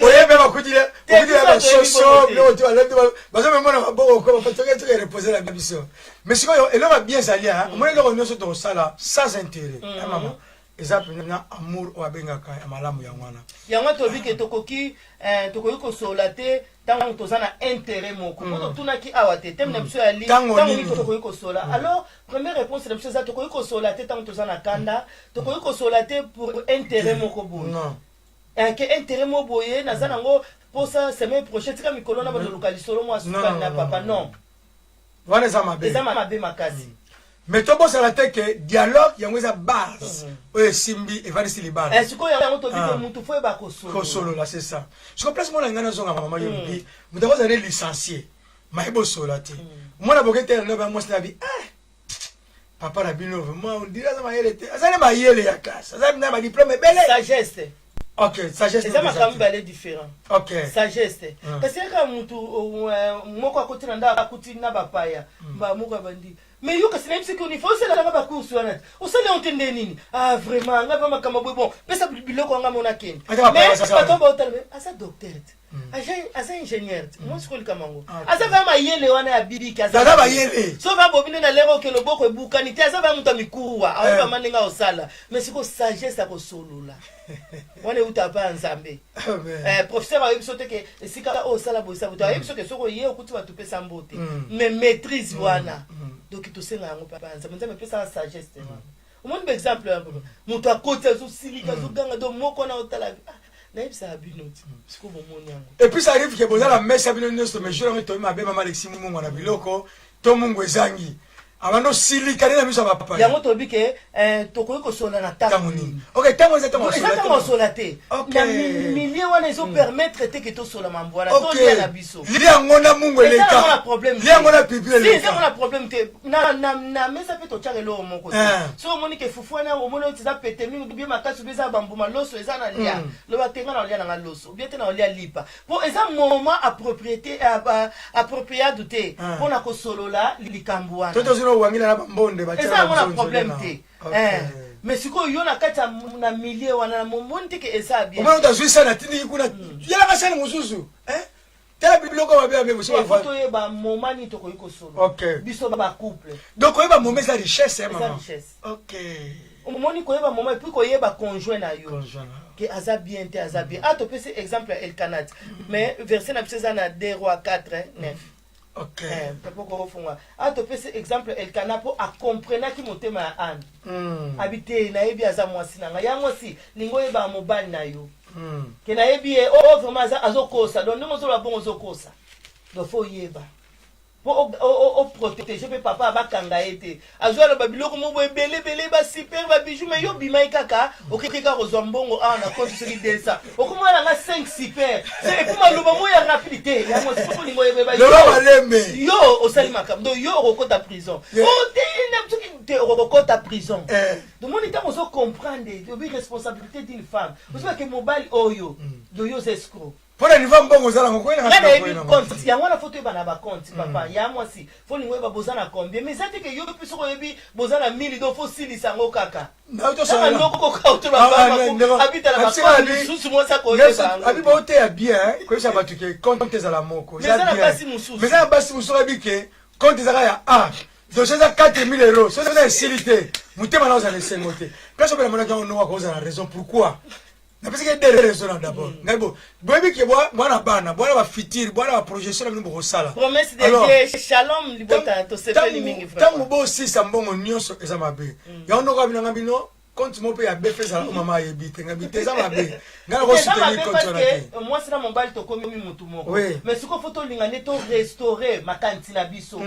Speaker 1: Oye be bakudile, okudile ba soso, no tu alende bazo memona maboko ko batoke tu reposer la biso. Mais siko yo elo ba bien salia, mo elo nyoso to sala sans intérêt. Maman. Exemple na amour o abengaka ya malamu ya ngwana.
Speaker 2: Ya ngwa to bike tokoki ko solate tango tozana intérêt moko. Ko tunaki awate tem na biso ya li tango ni tokoki ko sola. Alors première réponse de biso za tokoki ko solate tango tozana kanda, tokoki ko solate pour intérêt moko boye. Non. Que intérêt moko boye na zana ngo pour ça semaine prochaine tika mikolo na ba lokalisolo mo asuka na papa non.
Speaker 1: Wana za mabe.
Speaker 2: Eza mabe makasi.
Speaker 1: Mais tout bon ça la tête que dialogue y a une base ouais simbi et va ici les balles
Speaker 2: est-ce qu'il y a un topic que mutu faut ba
Speaker 1: solo là c'est ça je comprends moi ngana zonga maman yobi mutu va aller licencier maïbo solo té moi la bokete no ba moi bi papa na bino moi on dirait ça maïele té ça na maïele ya classe ça na ma diplôme belé
Speaker 2: sagesse.
Speaker 1: Ok, sagesse.
Speaker 2: C'est ma famille balé différent.
Speaker 1: Ok.
Speaker 2: Sagesse. Parce que quand mutu moko akoti na nda akuti na bapaya ba moko bandi mais yo kasi même si qu'on faut c'est la ba course wana o sale ontende nini ah vraiment nga ba makama bon pesa biloko nga mona ken mais pas tomba hotel asa docteur aza ingénieur moi sikoli kamango aza kama yele wana ya bibiki aza
Speaker 1: ba yele
Speaker 2: so va bobine na lero ke loboko ebukani te aza ba muta mikuwa awa maninga osala mais siko sagesse ko solula wana utapa nzambe professeur ayebi sote ke esika osala bosa buta ayebi sote soko ye okuti batupe sambote mais maîtrise wana donc tosenga yango papa nzambe pesa sagesse te omoni ba exemple mutu akoti azosilika azoganga do moko na otala
Speaker 1: et puis ça arrive que vous avez la messe à venir de mes jours et toi ma belle maman Alexis Mungu na biloko to mungu ezangi abano sili kanena miso ba papa
Speaker 2: yango to bike tokoyi ko sola na tamuni
Speaker 1: OK tango za tango
Speaker 2: sola te na milieu wana iso permettre te que to sola mambwana to lia na biso
Speaker 1: lia ngona mungu eleka lia ngona pipi eleka
Speaker 2: si ngona problème te na mesa pe to tchare lo moko so moni ke fufwana o moni tiza pete mingi bien makasi beza bambuma loso eza na lia lo batenga na lia na loso bien te na lia lipa po eza moment approprié douté pour na ko solola likambuana
Speaker 1: wangila na mbonde ba
Speaker 2: tshela eza na problème te mais siko yo na kata na milieu wana na momonte ke esa bien
Speaker 1: omona utazwisa na tini kuna yala kasana mususu tela bibloko ba bien mais
Speaker 2: so photo ye ba momani to ko iko solo biso ba couple
Speaker 1: donc ko ba moment sa richesse maman OK
Speaker 2: omoni ko ye ba moment puis ko ye ba conjoint na yo que aza bien te aza bien to pese exemple El Kanat mais verset na pesa na 2 Rois 4:9
Speaker 1: OK
Speaker 2: papa ko funga to pese exemple El Kana po a comprendre ki motema ya Anne habité na yebi aza mwasi nanga yango si lingo ye ba mobali na yo ke na yebi vraiment azokosa donc ndimo zo la bongo zokosa do fo yeba po protéger pe papa bakanga ete azwa la babiloko mo bo ebele ba super ba bijou mais yo bimai kaka okikika kozwa mbongo na compte sur l'idesa okomona nga 5 super c'est pour maloba mo ya rapidité ya mo siko lingo yeba yo osali makambo yo okota prison te na tuki te okota prison donc mon état oso comprendre de responsabilité d'une femme vous savez que mobile oyo yo escroc
Speaker 1: pona niva mbongo zala ngokwena
Speaker 2: ngana compte ya wana photo eba na ba compte papa ya mwasi fo lingo eba bozana combien mais ça te que yo piso ko yebi bozana 1000 do fo silisa ngo kaka
Speaker 1: na to ça
Speaker 2: ndoko ko ka to ba habita la ba susu mo sa ko yeba
Speaker 1: abi ba ote ya bien ko sa batuke compte zala moko
Speaker 2: ya bien
Speaker 1: mais ça basi musu abike compte zala ya donc c'est ça 4000 €. C'est ça silité mutema na ozana sengote place obela mona jango no wa ko ozana raison pourquoi na parce que des raisons d'abord ngabo boyebi ke bwana bana bwana ba fitir bwana ba projection na bino sala
Speaker 2: promesse de Dieu shalom libota to sepeli mingi
Speaker 1: vraiment tango bo si sambongo nyonso eza mabe ya ndo ka bino ngabino compte mo pe ya befeza o mama yebite ngabite eza mabe ngana ko soutenir compte na te
Speaker 2: moi sera mon bal to komi mutu moko mais siko photo lingane to restaurer makanti na biso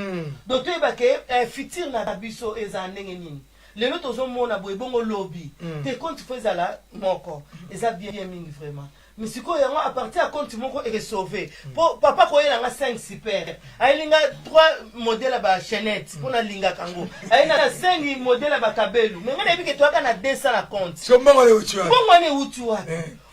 Speaker 2: donc to ebake fitir na biso eza ndenge nini lelo tozomona boye bongo lobby te compte fezala moko eza bien mingi vraiment mais siko yango à partir à compte moko et sauver pour papa ko yela nga 5 super ayilinga 3 modèles ba chaînette pour na linga kango ayina 5 modèles ba kabelu mais ngana ebike to aka na 200 na compte
Speaker 1: so mbongo le utua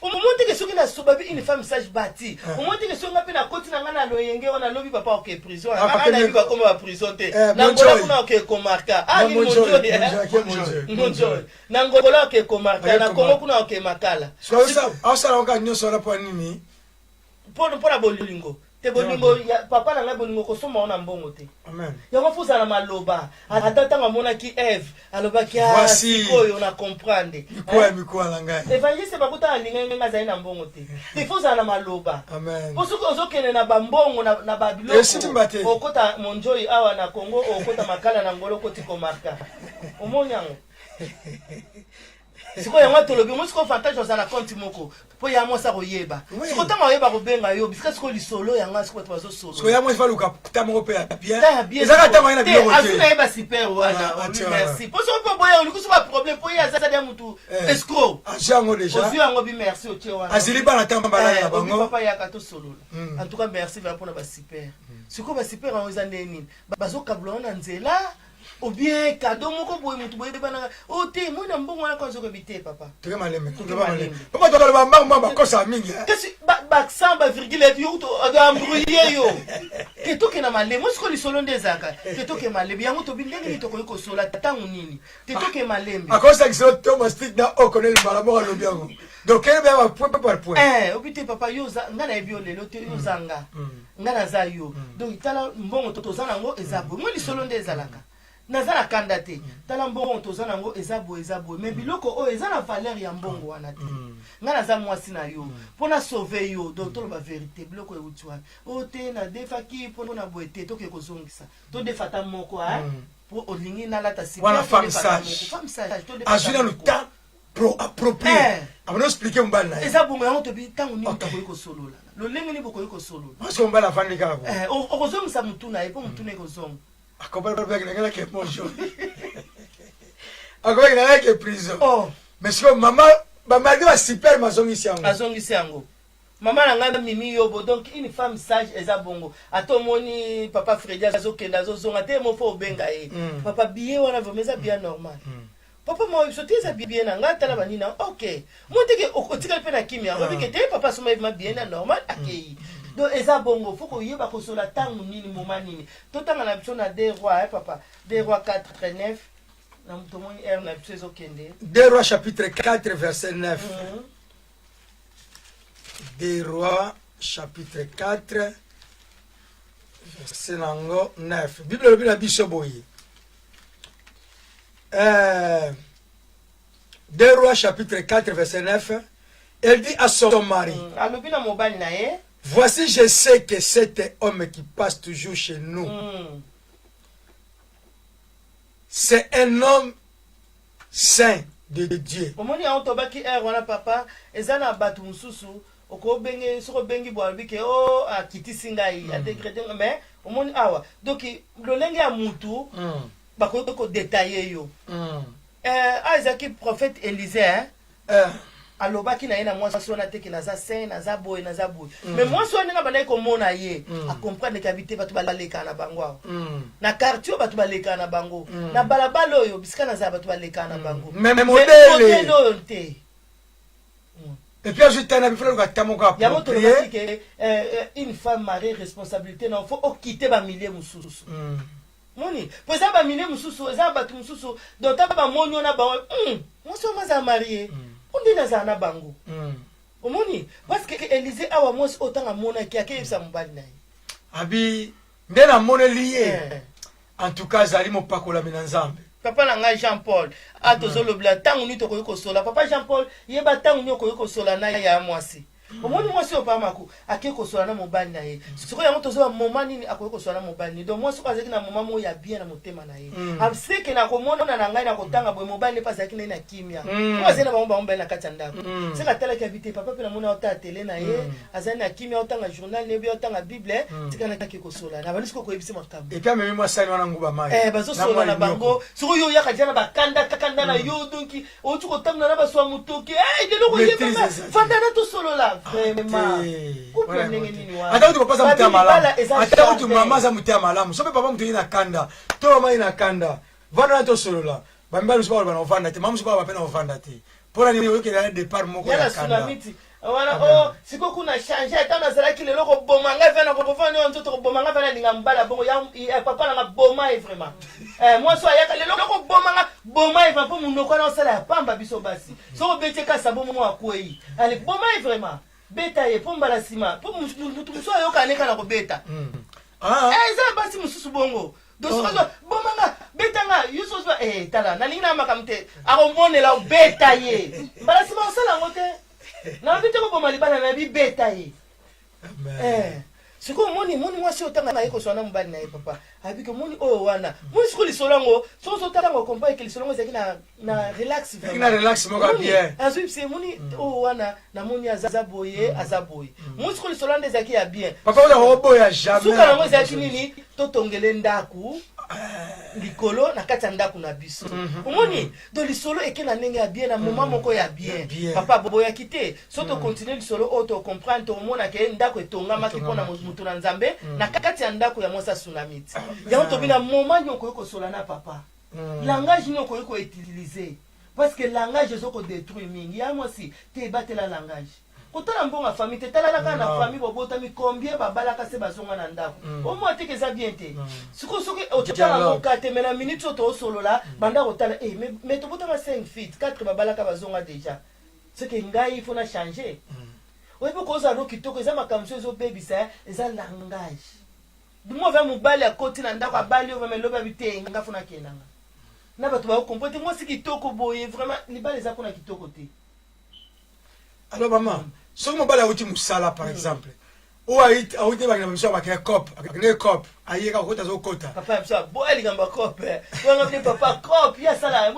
Speaker 2: au moment que soki na sobabi une femme sage bâtie au moment que soki ngapi na koti na ngana loyenge ona lobi papa OK prison na yebi ba koma ba prison te na ngola kuna OK komarka ni monjo na ngola OK komarka na kongo kuna OK makala
Speaker 1: so ça on gagne sur la poignée
Speaker 2: pour la bolingo te bolingo papa na ngai bolingo ko soma ona mbongo te
Speaker 1: amen
Speaker 2: yango fusa na maloba atata ngamona ki Eve alobaki sikoyo na comprendre
Speaker 1: miko na ngai
Speaker 2: evangeliste bakuta alinga ngaza ina mbongo te te fusa na maloba
Speaker 1: amen
Speaker 2: posuko ozokene na bambongo na babiloko okota monjoi awa na Congo okota makala na ngolo koti ko marka omonyango siko yango tolobi mo siko fantage ozala compte moko po ya mo sa koyeba siko tanga oyeba ko benga yo bisika siko lisolo yanga siko twazo solo
Speaker 1: siko ya mo ifa luka tamo pe bien ezaka tanga ina biloko te
Speaker 2: asuna yeba super wana merci po so po boya olukusu ba problème po ya zaza dia mutu escroc
Speaker 1: ajango déjà
Speaker 2: osu yango bi merci o tie wana
Speaker 1: azili bana tamba bala bango
Speaker 2: papa ya kato solo en tout cas merci va pona ba super siko ba super en ozande nini bazo kablo na nzela ou bien cadeau moko boye mutu boye bana o te moi na mbongo na konzo ko bité papa
Speaker 1: toke malembe papa to ba mama ba kosa mingi
Speaker 2: kasi ba samba virgule yo to embrouiller yo ke to ke na malembe mo siko lisolo ndezaka ke to ke malembe yango to bindenge ni to ko sola tangu nini ke to ke malembe
Speaker 1: akosa kisolo Thomas Stick na okonel malamo ka lobi yango donc kele ba point par point
Speaker 2: obité papa yo ngana ebio lelo te yo zanga ngana za yo donc tala mbongo to zana ngo ezabo mo lisolo ndezalaka nazala kanda te tala mbongo tozana ngo ezabo mais biloko o ezana valeur ya mbongo wana te ngana za mwasi na yo pona sauver yo donc to ba vérité biloko eutwa o te na defaki pona boete to ke kozongisa to defata moko po olingi na lata si
Speaker 1: wana femme sage
Speaker 2: to defata
Speaker 1: azuna le temps pro approprié abano expliquer mbala na
Speaker 2: ezabo ngo to bi tangu ni to ko solola lo lengi ni boko ko solola
Speaker 1: parce que mbala fandi ka
Speaker 2: o kozongisa mutuna e po mutuna ko zonga
Speaker 1: akoba ba ngana ke bonjour akoba ngana ke prison mais si maman ba malgré ba super mazongisi yango
Speaker 2: maman na ngana mimi yobo donc une femme sage eza bongo atomoni papa Freddy azokenda azozonga te mo fo benga papa bien wana vomeza bien normal papa moi sote eza bien na ngata la banina OK monte ke otika pe na kimia obike te papa soma bien na normal akei donc eza bongo faut ko yeba ko sola tangu nini moment nini totanga na biso na des rois papa des rois 4:9 na mtomoni na biso ezokende
Speaker 1: des rois chapitre 4 verset 9 des rois chapitre 4 verset 9 bible lobi na biso boye des rois chapitre 4 verset 9 elle dit à son mari
Speaker 2: alobi na mobali na ye
Speaker 1: voici, je sais que cet homme qui passe toujours chez nous, c'est un homme saint de Dieu.
Speaker 2: Omoni a ontobaki wana papa, ezana batu mususu, oko bengi soko bengi boalbike o akiti singai a décréter mais omoni awa. Donc le lenge ya mutu bako ko détailler yo. Isaac prophète Élisée alobaki na yena mwasi wana teke naza saint naza boy mais mwasi wana nga bana ko mona ye a comprendre que habiter batu baleka na bango na quartier batu baleka na bango na balabala oyo bisika naza batu baleka na bango
Speaker 1: même modèle
Speaker 2: te
Speaker 1: et puis ajouter na bifelo ka tamoka
Speaker 2: ya moto lobaki que une femme mariée responsabilité non faut quitter ba milieu mususu moni po za ba milieu mususu za batu mususu donc ta ba monyo na ba mwasi maza marié on dit na na bango omoni parce que Élisée awa mwasi otanga mona ki akebisa mobali na ye
Speaker 1: abi ndena mona lié en tout cas zali mopakola mina nzambe
Speaker 2: papa na nga Jean Paul atozolobla tangu ni tokoyi kosola papa Jean Paul yeba tangu ni okoyi kosola na ya mwasi omoni mwasi opamako ake kosola na mobali na ye siko yango tozoba moment nini akoyi kosola na mobali ni donc mwasi azaki na moment mo ya bien na motema na ye abseke na komona na ngai na kotanga boye mobali ne pasaki na kimia ko azena bango bango na kati ndako seka tala ki habiter papa pe na mona ota télé na ye azana na kimia otanga journal ne bi otanga bible tika na kake kosola na banisiko ko yebisi makambo
Speaker 1: et puis même moi ça wana nguba mai
Speaker 2: bazo sola na bango siko yo ya kajana bakanda kakanda na yo donc otu kotanga na baswa mutoki de loko yeba fanda na to solo la vraiment couple ndenge nini wa
Speaker 1: ata utu papa mtia malamu ata utu mama za mtia malamu so pe papa mtu ina kanda to mama ina kanda vana na to solola bamba lusu ba bana ofanda te mama lusu ba bapena ofanda te pona nini yoke na départ moko ya kanda
Speaker 2: wana siko kuna changer ata na zala ki lelo ko bomanga vena ko bofana nzoto ko bomanga vena linga mbala bongo ya papa na boma vraiment moi so ya lelo ko bomanga et papa munoko na osala ya pamba biso basi so bete ka sabo mo akwei ale boma vraiment beta ye pomba la sima po mutu muso yo kaneka na ko beta eza basi mususu bongo doso bomanga betanga yuso tala na linga makamte akomonela beta ye mbala sima osala ngote na vite ko boma libana na bi beta ye siko moni mwasi otanga na yeko sona mbali na ye papa abike moni o wana moni siko lisolango so tanga ko comprendre que lisolango zaki na relax vraiment
Speaker 1: na relax moka bien
Speaker 2: azui c'est moni o wana na moni azaboye moni siko lisolande zaki ya bien
Speaker 1: papa ola obo ya jamais
Speaker 2: suka nango zaki nini totongele ndaku likolo na kati ya ndaku na biso omoni do lisolo eke na ndenge ya bien na moment moko ya bien papa boyaki te so tocontinue lisolo oyo tocomprendre tomona ke ndako etongamaki mpona motu na nzambe na kati ya ndako ya mwasi asunamiti yango tobina moment nio okoki kosola na papa langage nio okoki koutilize parce que langage ezokodétruire mingi ya mwasi te ebatela langage kotala mbonga famille te talalaka na famille bobotami combien babalaka se bazonga na ndako omo ateke eza bien te soki otala moka te me na minute oyo toosolola banda kotala mais tobotama 5 feet 4 babalaka bazonga déjà soki ngai ifo na changer oyebi kozala no kitoko eza makambo so ezobebisa eza langage dimo va mobali akoti na ndako abali oyo melobi abi te nga fo nakendanga na bato bakokompo te mwasi kitoko boye vraiment libala eza mpona kitoko te.
Speaker 1: Alors maman, soki mobali awuti mosala par exemple oyo awuti bakina biso bakina cop akina cop ayeka kokota azokota
Speaker 2: papa ya biso aboya likambo ya cope wanga mpe papa cope ya sala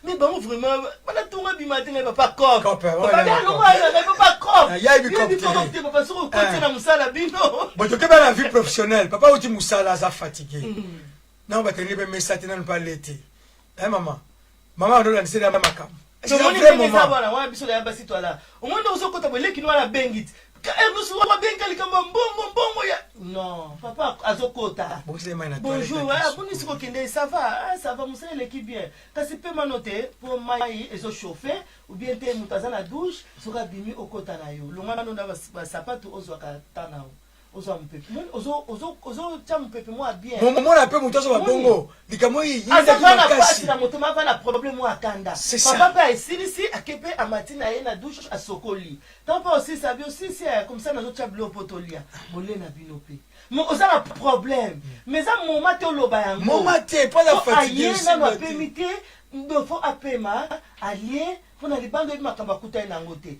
Speaker 2: mi bango vraiment banatonga bima te ngai papa cope papa cope
Speaker 1: yayebi cope
Speaker 2: te papa soki okoti na mosala bino
Speaker 1: botokeba na vie professionnelle papa awuti mosala aza fatigué nango batengeli mpe mesa te nanu mpe alete mama adolandiseli ya makambo
Speaker 2: tomoni ndenge eza bwana wana biso na basi twala omoni nde ozokota boeleki wana bengi ti biso babenga likambo ya mbongo ya non papa azokota bonjour abonisi kokende ça va mosala eleki bien kasi mpe mano te mpo mai ezochauffe ou bien te moto aza na douche soki abimi okota na yo longwana nda basapatu ozwaka ta na yo ozwa mopepe ozotya mopepe mwa bien
Speaker 1: momona mpe moto azwa babongo likambo
Speaker 2: azavana pasi na moto mava na problème mwa akanda papa mpe aesilisi ake mpe amati na ye na douche asokoli ntango mpe osilisa bi osilisi komisa nazotya bilo mpo tolia bole na bino mpe oza na problème mais eza moma te oloba yango aye nano apemi te fo apema alie mpona libanga ebi makambo akutani nango te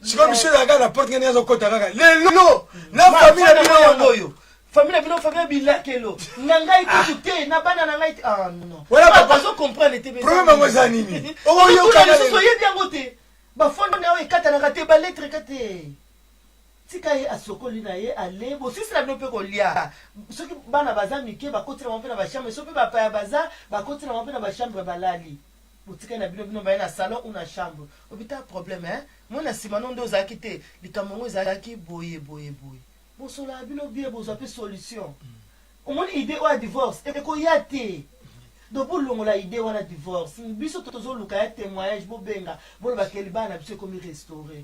Speaker 1: sikoyo biso ezalaka na porte ngani azokota kaka lelo na famille na bino
Speaker 2: yango oyo famille na bino famille bilakelo na ngai kutu te na bana na ngai te non bazocomprendre te
Speaker 1: problème yango eza nini
Speaker 2: oyokalisusu oyebi yango te bafondo na yo ekatanaka te baletre eka te tika ye asokoli na ye ale bosisi na bino mpe kolia soki bana baza mike bakoti na bango mpe na bachambre so mpe bapaya baza bakoti na bango mpe na bachambre balali botika na bino baye na salon ou na chambre obita problème moi na nsima no nde ozalaki te likambo yango ezalaki boye bosola bino bie bozwa mpe solution omoni idée oyo ya divorce ekoya te do bolongola idée wana divorce biso tozoluka ya témoignage bobenga bolobakeli bana na biso ekomi restauré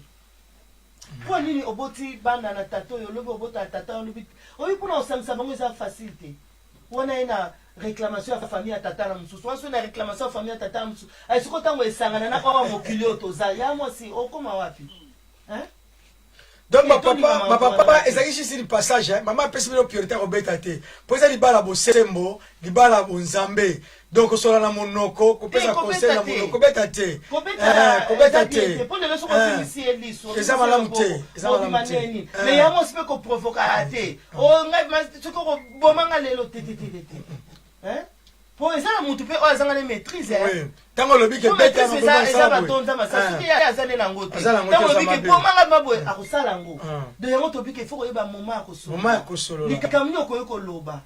Speaker 2: mpo nini oboti bana na tata oyo olobi obota na tata olobi oyi mpona osangisa bango eza facile te wana ye na réclamation ya famille ya tata na mosusu wana so na réclamation ya famille ya tata na mosusu ayesiko ntango esangana na awa mokili oyo toza ya mwasi okoma wapi
Speaker 1: donc bapapa ezalaki sisi passage mama apesi bino priorité ya kobeta te mpo eza libala bosembo libala bonzambe donc osola na monoko kopesa conseil na monoko kobeta te eza malamu te
Speaker 2: mais yango sipe koprovokaka te soki okobomanga lelo te po eza na motu mpe oyo azanga ne maîtrise
Speaker 1: ntango olobi ke
Speaker 2: eza batonza masa soki aza nde nango te ntango olobi ke bomanga maboye akosala yango do yango tobi ke fo koyeba moma ya kosolola likambo nini okoki koloba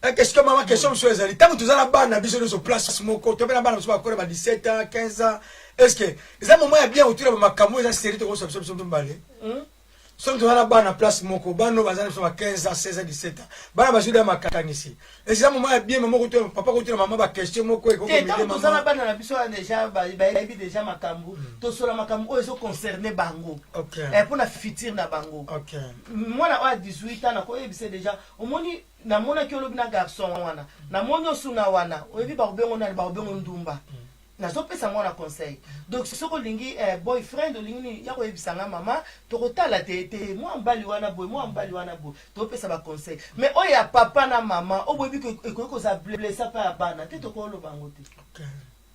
Speaker 1: question mama question mosusu ezali ntango toza na bana na biso nyonso place moko tope na bana mosusu bakole ba 17 ans 15 ans est ce que eza moma ya bien otuna bamakambo eza seri tokosa biso mbale soki toza na bana place moko bana baza na biso ba 15 ans 16 ans 17 ans bana bazwi da makanisi eza moma ya bien mama kotuna papa kotuna mama ba question moko
Speaker 2: toza na bana na biso deja bayebi deja makambo tosola makambo oyo ezoconcerne bango mpona futur na bango mwana oyo ya 18 ans nakoyebisa deja omoni namonaki olobi na garçon wana namoni osuna wana oyebi bakobengo nani bakobengo ndumba nazopesa mwana conseil donc soki olingi boyfriend olingi ya koyebisanga mama tokotala te mwa mbali wana boye topesa baconseil mais oyo ya papa na mama oyo boyebi ekoki koza blessa mpa ya bana te tokoloba yango te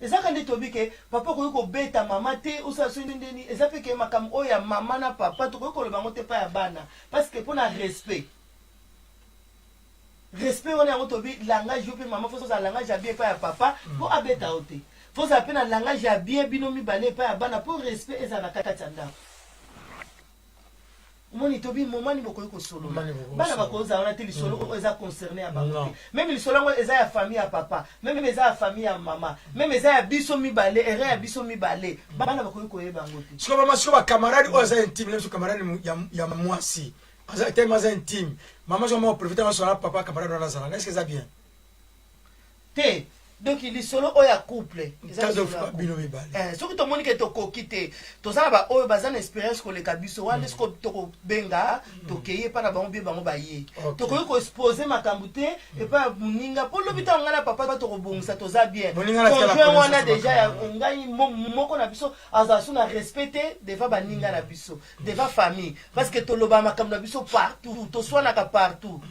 Speaker 2: ezaka nde toyebi ke papa okoki kobeta mama te osala so ndeni eza mpe ke makambo oyo ya mama na papa tokoki koloba yango te mpa ya bana parce que mpona respect wana yango toyebi langage yo mpe mama fo ozala langage ya bien mpa ya papa mpo abeta yo te faut ça peine langage ya bien bino mibale pa ya bana pour respect ezala kati ya ndako Moni tobi momani bokoyi ko solo. Bana bakoza on a teli solo eza concerné à bango. Même les solo eza ya famille à papa, même eza ya famille à maman, même eza ya biso mi balé, ere ya biso mi balé. Bana bakoyi ko yeba ngoti.
Speaker 1: Siko mama siko ba camarade oza intime, même siko camarade ya mwasi. Aza tellement intime. Maman je m'en profite sur papa camarade dans la salle. Est-ce que ça bien?
Speaker 2: Te donc il solo oya couple
Speaker 1: soki
Speaker 2: tomoni ke tokoki te tozala ba oyo baza na expérience koleka biso wana esiko tokobenga tokeye epa na bango bie bango baye tokoki koexpose makambo te epa ya moninga mpo lobi ntango ngai na papa tokobongisa toza bien conjoint wana deja ya ngai moko na biso azala so na respect te devant baninga na biso devant famille parce que toloba makambo na biso partout toswanaka partout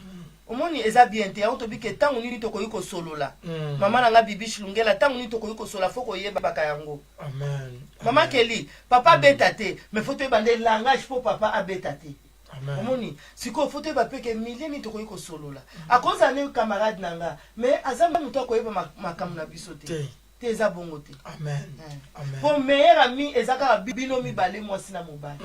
Speaker 2: omoni eza bien te yango tobi ke ntango nini tokoki kosolola mama na nga bibi shilungela ntango nini tokoki kosola fo koyebaka yango mama keli papa abeta te mais fo toyeba nde langage mpo papa abeta te omoni sikoyo fo toyeba mpe ke milie nini tokoki kosolola akozala ne camarade na nga mais aza moto akoyeba makambo na biso te te eza bongo te po meilleur ami eza kaka bino mibale mwasi na mobali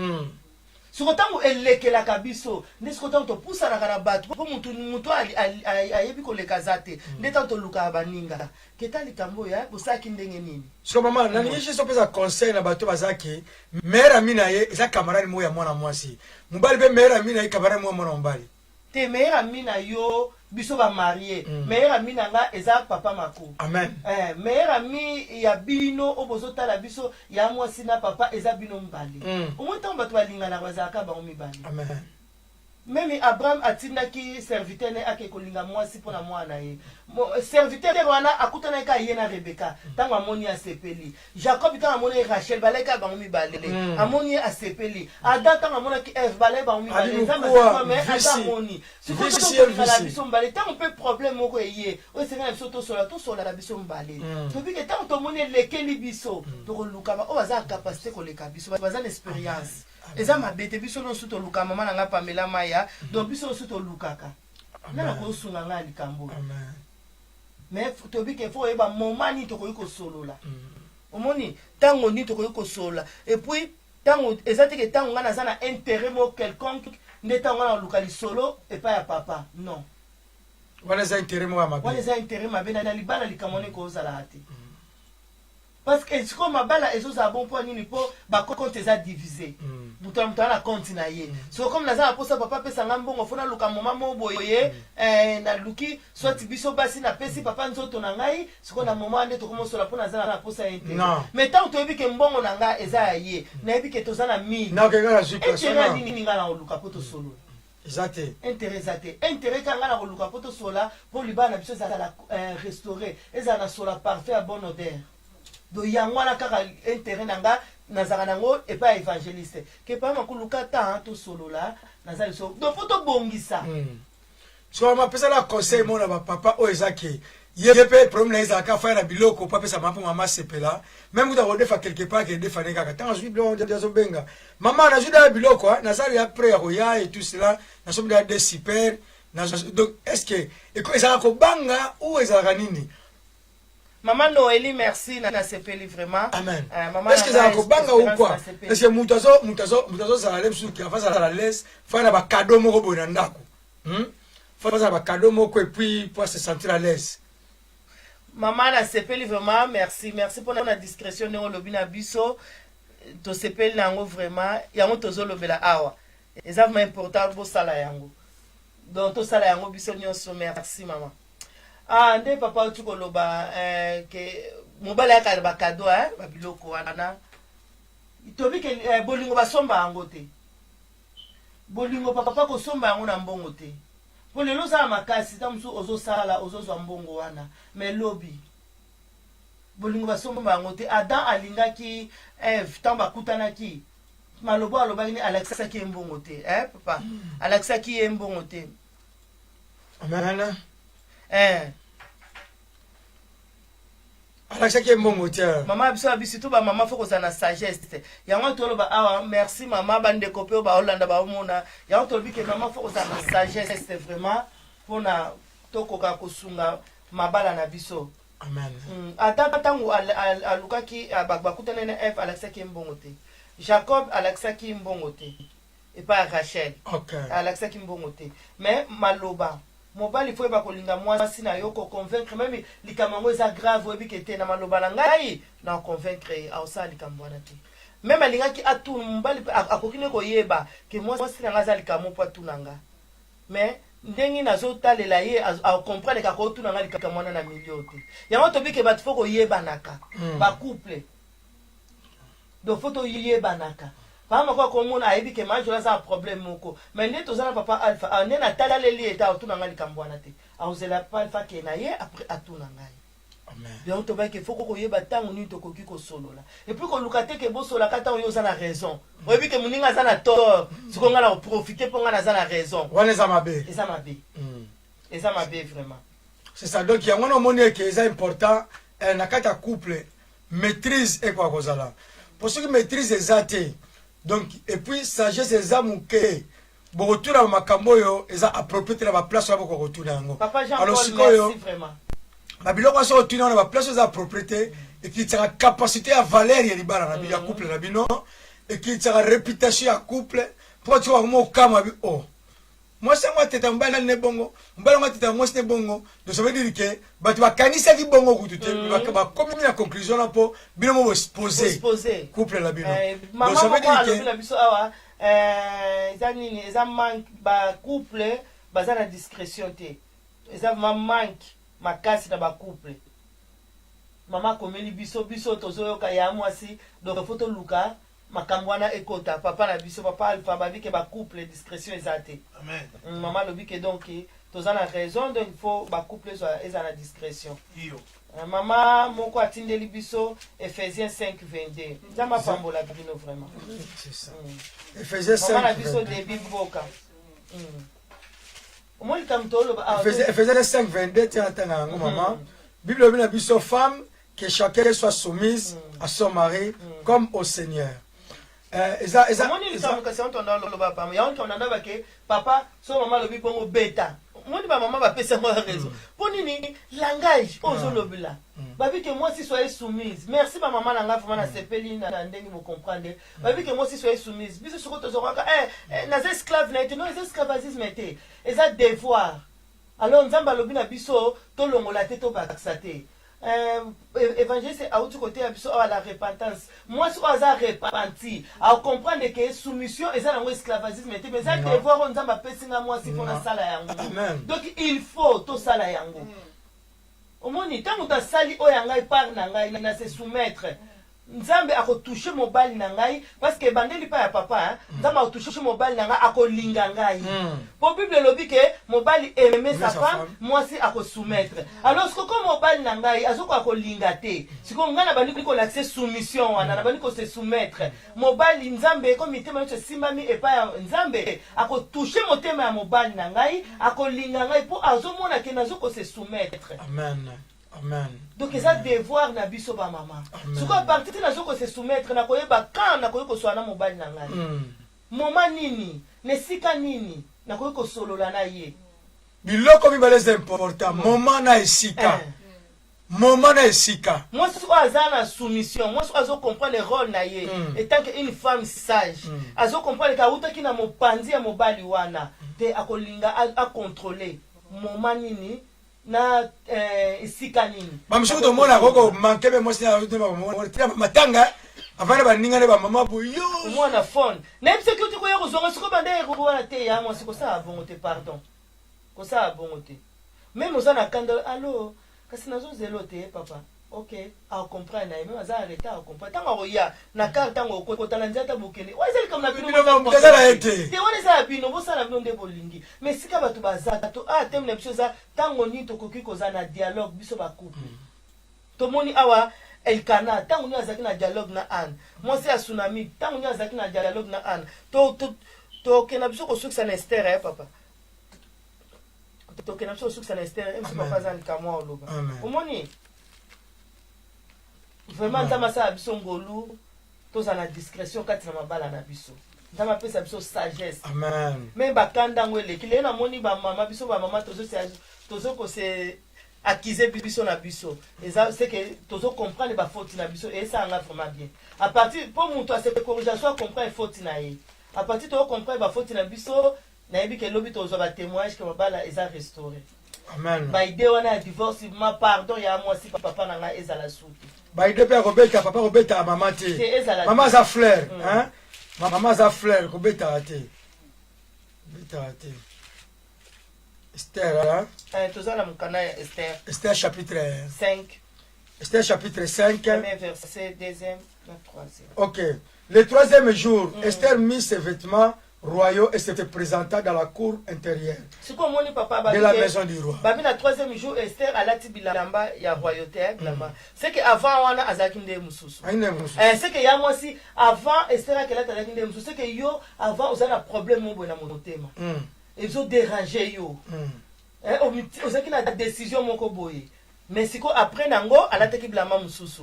Speaker 2: siko tango elekelaka biso nde siko tango topusanaka na bato mpo mutu ayebi koleka za te nde tango tolukaka baninga keta likambo oyo bosalaki ndenge nini
Speaker 1: siko mama nalingi so pesa conseil na bato bazaki meilleur ami na ye eza camarade moko ya mwana mwasi mobali mpe meilleur ami na ye camarade moko ya mwana mobali
Speaker 2: te meilleur ami na yo biso ba marié meilleur ami na nga eza papa mako
Speaker 1: amen
Speaker 2: meilleur ami ya bino obozo tala biso ya mwasi na papa eza bino mbali omonta bato balingana bazalaka bango mibali
Speaker 1: amen
Speaker 2: même Abraham atindaki serviteur ne ake kolinga mwasi mpona mwana ye serviteur wana akutanaki ka ye na Rebeka ntango amoni asepeli Jacob ntango amoni Rachel balaki bango mibale amoni asepeli Adam ntango amonaki Eve balaki bango mibale nzambe ata amoni sikotokolingana biso mbale ntango mpe problème moko eye oyo esengana biso tosolaka biso mbale tobike ntango tomoni elekeli biso tokoluka oyo baza na capacité koleka biso baza na expérience eza mabete biso nyonso toluka mama na nga Pamela Maya donc biso nyonso tolukaka nana kosunga nga likambo mais tobike fo oyeba moment nini tokoki kosolola omoni ntango nini tokoki kosolola et puis ntango eza teke ntango nga naza na intérêt mo quelconque nde ntango nga naluka lisolo epai ya papa non
Speaker 1: wana eza intérêt mo ya mabe
Speaker 2: wana eza intérêt mabe na libala likambo nini kozala te parce que siko mabala ezozala bon mpo nini mpo bacompte eza divisé mutu na compte na ye so comme naza na posa papa apesanga mbongo fo naluka moma mo boye naluki soit biso basi napesi papa nzoto na ngai siko na moma nde tokomosola mpo naza na posa ye te mais ntango toyebi ke mbongo na ngai eza ya ye nayebi ke toza na mili intérêt nini ngai na koluka mpo tosolola intérêt eza te intérêt ka ngai na koluka mpo tosola mpo libala na biso ezala restauré ezala na sola parfait ya bonne odeur do yango wana kaka intérêt na nga nazaka nango epa évangéliste ke pa makuluka ta tosolola naza liso do fo tobongisa
Speaker 1: so mapesala conseil mona bapapa oyo ezaki ye mpe problème na ezalaka faya na biloko po apesa mama mpo mama asepela même kuta kodefa quelque part ke defane kaka ntango azwi biloko azobenga mama nazwi daya biloko nazali ya près ya koya et tout cela nasomi daya de super donc est ce que ezalaka kobanga ou ezalaka nini
Speaker 2: Maman Noélie, merci, na sepeli vraiment.
Speaker 1: Amen. Est-ce que ça va kobanga ou quoi? Est-ce que mutazo zalale msuki afa zalala laisse faire ba cadeau moko boye ndako. Faire ba cadeau moko et puis pour se sentir à l'aise.
Speaker 2: Maman na sepeli vraiment, merci pour la discrétion de lobina biso. To sepeli nango vraiment, yango tozo lobela awa. C'est vraiment important bo sala yango. Donc to sala yango biso nyonso merci maman. Nde papa uti koloba ke mobala ya kala ba cadeau ba biloko wana tobi ke bolingo basomba yango te bolingo papa ko somba yango na mbongo te po lelo za makasi ta musu ozosala ozozwa mbongo wana mais lobi bolingo basomba yango te Adam alingaki Eve tamba kutanaki malobo alobaki ni alakisaki mbongo te papa alakisaki mbongo te
Speaker 1: amen alakisaki mbongo te
Speaker 2: mama biso biso to ba mama foko za na sagesse yango toloba awa merci mama bande kopeo ba Hollande ba omona yango tolobi ke mama foko za na sagesse vraiment pona tokoka kosunga mabala na biso
Speaker 1: amen
Speaker 2: ata tangu alukaki bakutana na Eve alakisaki mbongo te Jacob alakisaki mbongo te et pas Rachel.
Speaker 1: OK.
Speaker 2: Alakisaki mbongo te. Mais maloba mobali faut ba kolinga mwasi na yo ko convaincre même likamango eza grave oyebi ke te na maloba na ngai na convaincre aosa likambo wana te. Même alingaki atu mobali akokine koyeba ke mwasi na ngaza likamo po atunanga. Mais ndenge nazotalela ye comprendre ka ko tunanga likambo wana na milio te. Yango tobi ke bat faut koyebanaka ba couple. Donc faut to yebanaka. Pama kwa komona ayebi ke manjola za problème moko. Mais ne tozana papa Alpha, ne na tala leli eta otuna ngali kambwana te. Auzela pa Alpha ke na ye après atuna ngai.
Speaker 1: Amen.
Speaker 2: Donc to ba ke faut ko yeba tango ni to koki ko solola. Et puis ko lukate ke bo sola kata yo za na raison. Oyebi ke muninga za na tort. Siko ngala profiter pour ngala za na raison.
Speaker 1: Wana za mabe.
Speaker 2: Eza mabe. Eza mabe vraiment.
Speaker 1: C'est ça, donc il y a un monnaie qui est important, na kata couple maîtrise et quoi kozala. Pour ceux qui maîtrisent les athées, donc et puis sagesse les âmes que bon retour à makambo yo eza approprié na ba place ba ko retourner yango.
Speaker 2: Papa Jean-Paul, merci vraiment.
Speaker 1: Ba biloko so retourner na ba place eza approprié et qui tira capacité à valeur ya libala na bi ya couple na bino et qui tira réputation à couple pour tu voir mo kama bi oh. Moi c'est moi tete mbala ne bongo mbala moi tete moi c'est bongo donc ça veut dire que ba tu va kanisa ki bongo kutu te ba comme une conclusion là pour bino mo exposer couple la bino
Speaker 2: donc ça veut dire que la biso awa zanini eza manque ba couple baza na discrétion te eza manque makasi na ba couple mama komeli biso tozoyoka ya mwasi donc faut to luka makambwana ekota papa na biso papa Alpha babi ke ba couple discrétion ezate.
Speaker 3: Amen.
Speaker 2: Maman lobi ke donc tozana la raison donc il faut ba couple soit ezana discrétion.
Speaker 3: Iyo.
Speaker 2: Maman moko atindeli biso Ephésiens 5:22. Jama pambola bino vraiment.
Speaker 1: C'est ça. Ephésiens 5:22.
Speaker 2: Maman na biso de biboka. Moi il kamtolo
Speaker 1: Ephésiens 5:22 tiens maman. Bible na biso femme que chacun soit soumise à son mari comme au Seigneur.
Speaker 2: Papa, so maman lobi pongo beta. Moi ba maman ba pesa moi raison. Ponini langage ozolobila. Babi que moi si soyez soumise. Merci ma maman na vraiment na sepeli na ndenge mo comprendre. Babi que moi si soyez soumise. Biso soko tozoraka na esclave na été non esclavagisme été. Eza devoir. Alors nzamba lobi na biso to longola te to bakisate. Évangéliste à l'autre côté à la repentance. Moi, si on a repenti, à comprendre que soumission est un esclavagisme, mais ça que voir on a passé à moi si on a sala yango. Donc il faut tout sala yango. Au moins, tant que tu sali o yangai par nangai na se soumettre. Nzambe akotoucher mobile na ngai parce que bandeli pa ya papa nzambe akotoucher mobile na ngai akolinga ngai pour bible lobi ke mobile aimer sa femme moi si akosoumettre alors ce que mobile na ngai azoko akolinga te siko ngana bandi ko l'accès soumission wana na bandi ko se soumettre mobile nzambe ko mitema ncho simbami e pa nzambe akotoucher motema ya mobile na ngai akolinga ngai pour azomona ke nazoko se soumettre.
Speaker 1: Amen. Amen.
Speaker 2: Donc ça devoir na biso ba maman. Soko à partir na zoko se soumettre na koyeba quand na koyeko swana mobali na ngai. Moment nini, nesika nini na koyeko solola na ye.
Speaker 1: Biloko mibale c'est important. Moment na esika. Moment na esika.
Speaker 2: Moi soko azana soumission, moi soko azo comprendre le rôle na ye étant que une femme sage. Azo comprendre ka uta kina mopandi ya mobali wana te akolinga a contrôler. Moment nini na esika nini
Speaker 1: bamshuko to mona koko manke be mosi na utema matanga avana baninga ne ba mama buyo
Speaker 2: mwana phone na epse kuti ko yako zonga siko bande ko wana te ya mo siko sa bongo te pardon ko sa bongo te même osana kanda allo kasi nazo zelo te papa OK a comprendre na même aza arrêter a comprendre tango ya na carte tango ko tala nzata bokele wazeli comme na bino
Speaker 1: mutazala ete
Speaker 2: te wana za bino bosala bino nde bolingi mais sika batu bazata to tem na biso za tango ni to koki koza na dialogue biso ba couple to moni awa Elkana tango ni azaki na dialogue na Anne moi c'est a tsunami tango ni azaki na dialogue na Anne to kena biso ko suksa na Esther papa to kena biso suksa na Esther biso papa zan kamwa oloba omoni vraiment nzama sa biso ngolu toza na discrétion kati na mabala na biso nzama pesa biso sagesse
Speaker 1: amen
Speaker 2: même bakanda ngwele kile na moni ba mama biso ba mama tozo ko se accuser biso na biso et ça c'est que tozo comprendre ba faute na biso et ça nga vraiment bien à partir pour muto a se corriger soit comprendre faute na ye à partir de comprendre bafoti na biso nayebi ke lobi tozwa batémoignage ke mabala eza restauré
Speaker 1: amen
Speaker 2: baide wana ya divorce ma pardon ya mwasi papa na ngai ezala suki
Speaker 1: baide mpe akobeta papa kobeta mama te mama aza fleur mama aza fleur kobetaka te kobetaka te Esther
Speaker 2: toza na mokanda ya
Speaker 1: Esther chapitre
Speaker 2: 5
Speaker 1: Esther chapitre 5
Speaker 2: premier verset deuxième na troisième.
Speaker 1: Ok. Le troisième jour, Esther mit ses vêtements royaux et se présenta dans la cour intérieure de la maison du roi.
Speaker 2: Babi na troisième jour, Esther alati bilamba ya royauté bilamba. C'est que avant wana azaki nde mususu. C'est que ya mwasi avant Esther akelata azaki nde mususu. C'est que yo avant ozana problème mo na motema. Ils ont dérangé yo. Ozaki na décision moko boye. Mais si après nango alataki bilamba mususu.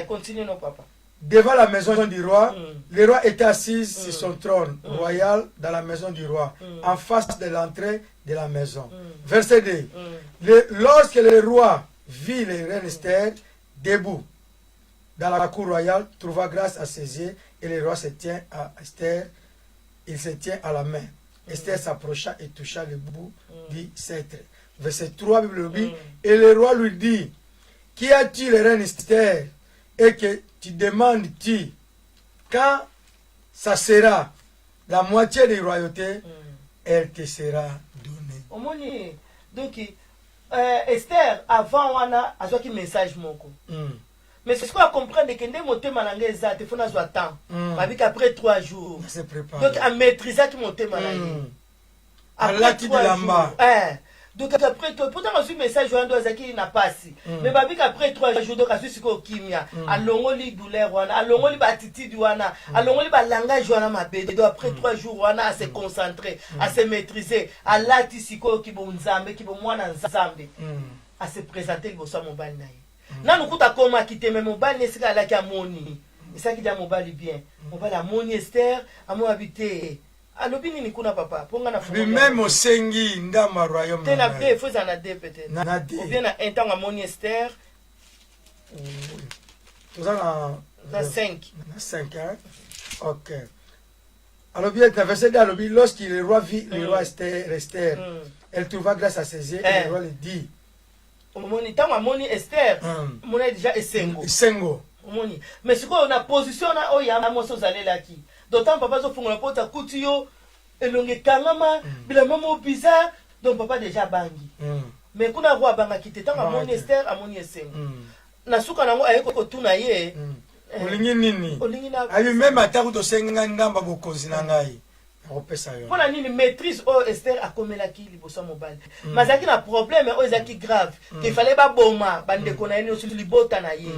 Speaker 2: Continue non papa.
Speaker 1: Devant la maison du roi, le roi était assis sur son trône royal dans la maison du roi, en face de l'entrée de la maison. Verset 2. Lorsque le roi vit le reine Esther debout dans la cour royale, trouva grâce à ses yeux, et le roi se tient à Esther, il se tient à la main. Esther s'approcha et toucha le bout du sceptre. Verset 3, Bible dit, et le roi lui dit, qui a-t-il, le reine Esther, et que tu demandes-tu quand ça sera la moitié des royautés, elle te sera donnée.
Speaker 2: Donc, Esther, avant, on a un message. Mais c'est ce qu'on a compris que les mots malangés, il faut avoir temps. Après 3 jours. Donc, à maîtriser qui monte malangé. Après 3 jours. Donc après toi, pourtant on suit message on doit zaki na pasi. Mais babi après 3 jours donc asu siko kimia. Alongoli douleur wana, alongoli ba attitude wana, alongoli ba langage wana mabede. Donc après 3 jours wana à se concentrer, à se maîtriser, à lati siko ki bo nzambe, ki bo mwana nzambe. À se présenter le bossa mobile naï. Na nukuta koma kite me mobile nesika la ki amoni. Ça qui dit mobile bien. Mobile amoni Esther, amo habité. Alobini ni kuna papa ponga na
Speaker 1: fumo même osengi ndama royaume
Speaker 2: tena bien faut en a deux peut-être
Speaker 1: na deux
Speaker 2: ou bien na un temps à mon Esther na 5
Speaker 1: hein ok alors bien verset dans le lorsque le roi vit le roi Esther elle trouva grâce à ses yeux et le roi lui dit
Speaker 2: omoni temps à mon Esther mon déjà
Speaker 1: esengo
Speaker 2: omoni mais ce qu'on a position na oyama moso zalela ki d'autant papa zo fungola pota kutiyo elonge kangama bila mamo bizarre donc papa déjà bangi mais kuna roi banga kite tanga moni Esther amoni esengo na suka nango ayeko kotuna ye
Speaker 1: olingi nini ayi même ataku to senga ndamba bokonzi na ngai opesa yo
Speaker 2: pona nini maîtrise o Esther akomela ki liboso mobile mazaki na problème o ezaki grave qu'il fallait ba boma bande kona ene osu libota na ye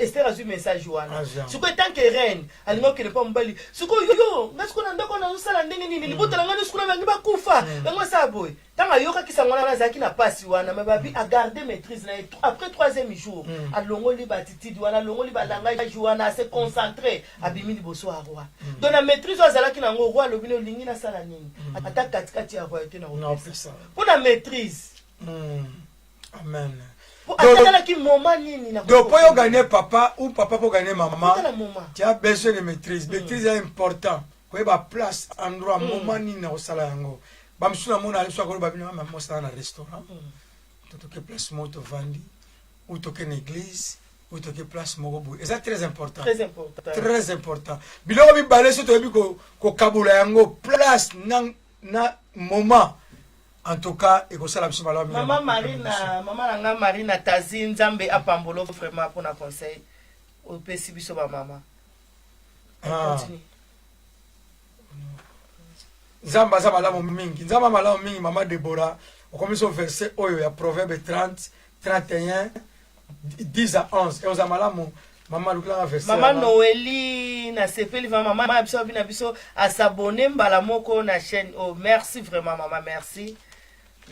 Speaker 2: Esther a eu message wana. Suko tant que reine, alingo ke pas mbali. Suko yo, ngasiko na ndako na usala ndenge nini libota ngani suko na ngiba kufa. Ngo saboy. Tanga yoka kisangwana na zaki na pasi wana, mababi a garder maîtrise na après 3e jour, alongo li batitidi wana, alongo li balangage wana, se concentrer abimi liboso a roi. Donc la maîtrise ozala ki na ngo roi lobino lingi na sala nini. Ata katikati ya royauté na
Speaker 1: on fait ça.
Speaker 2: Pour la maîtrise.
Speaker 1: Amen.
Speaker 2: Donc
Speaker 1: pour gagner papa ou papa pour gagner maman, tu as besoin de maîtrise. Maîtrise est important. Pour avoir place, endroit, moment ni na osala yango. Bamsuna mona ali soit ko babina maman ça na restaurant. Tu te place moto vandi ou tu une église ou tu place moko boy. C'est très important.
Speaker 2: Très important.
Speaker 1: Très important. Biloko bi balé so to bi ko kabula yango place na moment. En tout cas, et ça la
Speaker 2: maman Marina Tazi Nzambe apambolo vraiment pour un conseil au PC biso ba maman. Continue.
Speaker 1: Nzamba za malamu mingi. Nzamba malamu mingi maman Deborah. On commence au verset oyo ya Proverbe 30 31 10 à 11. Et aux malamu maman lukla verset.
Speaker 2: Maman Noélie na sepeli maman biso bina biso à s'abonner mbala moko na chaîne. Oh merci vraiment maman, merci.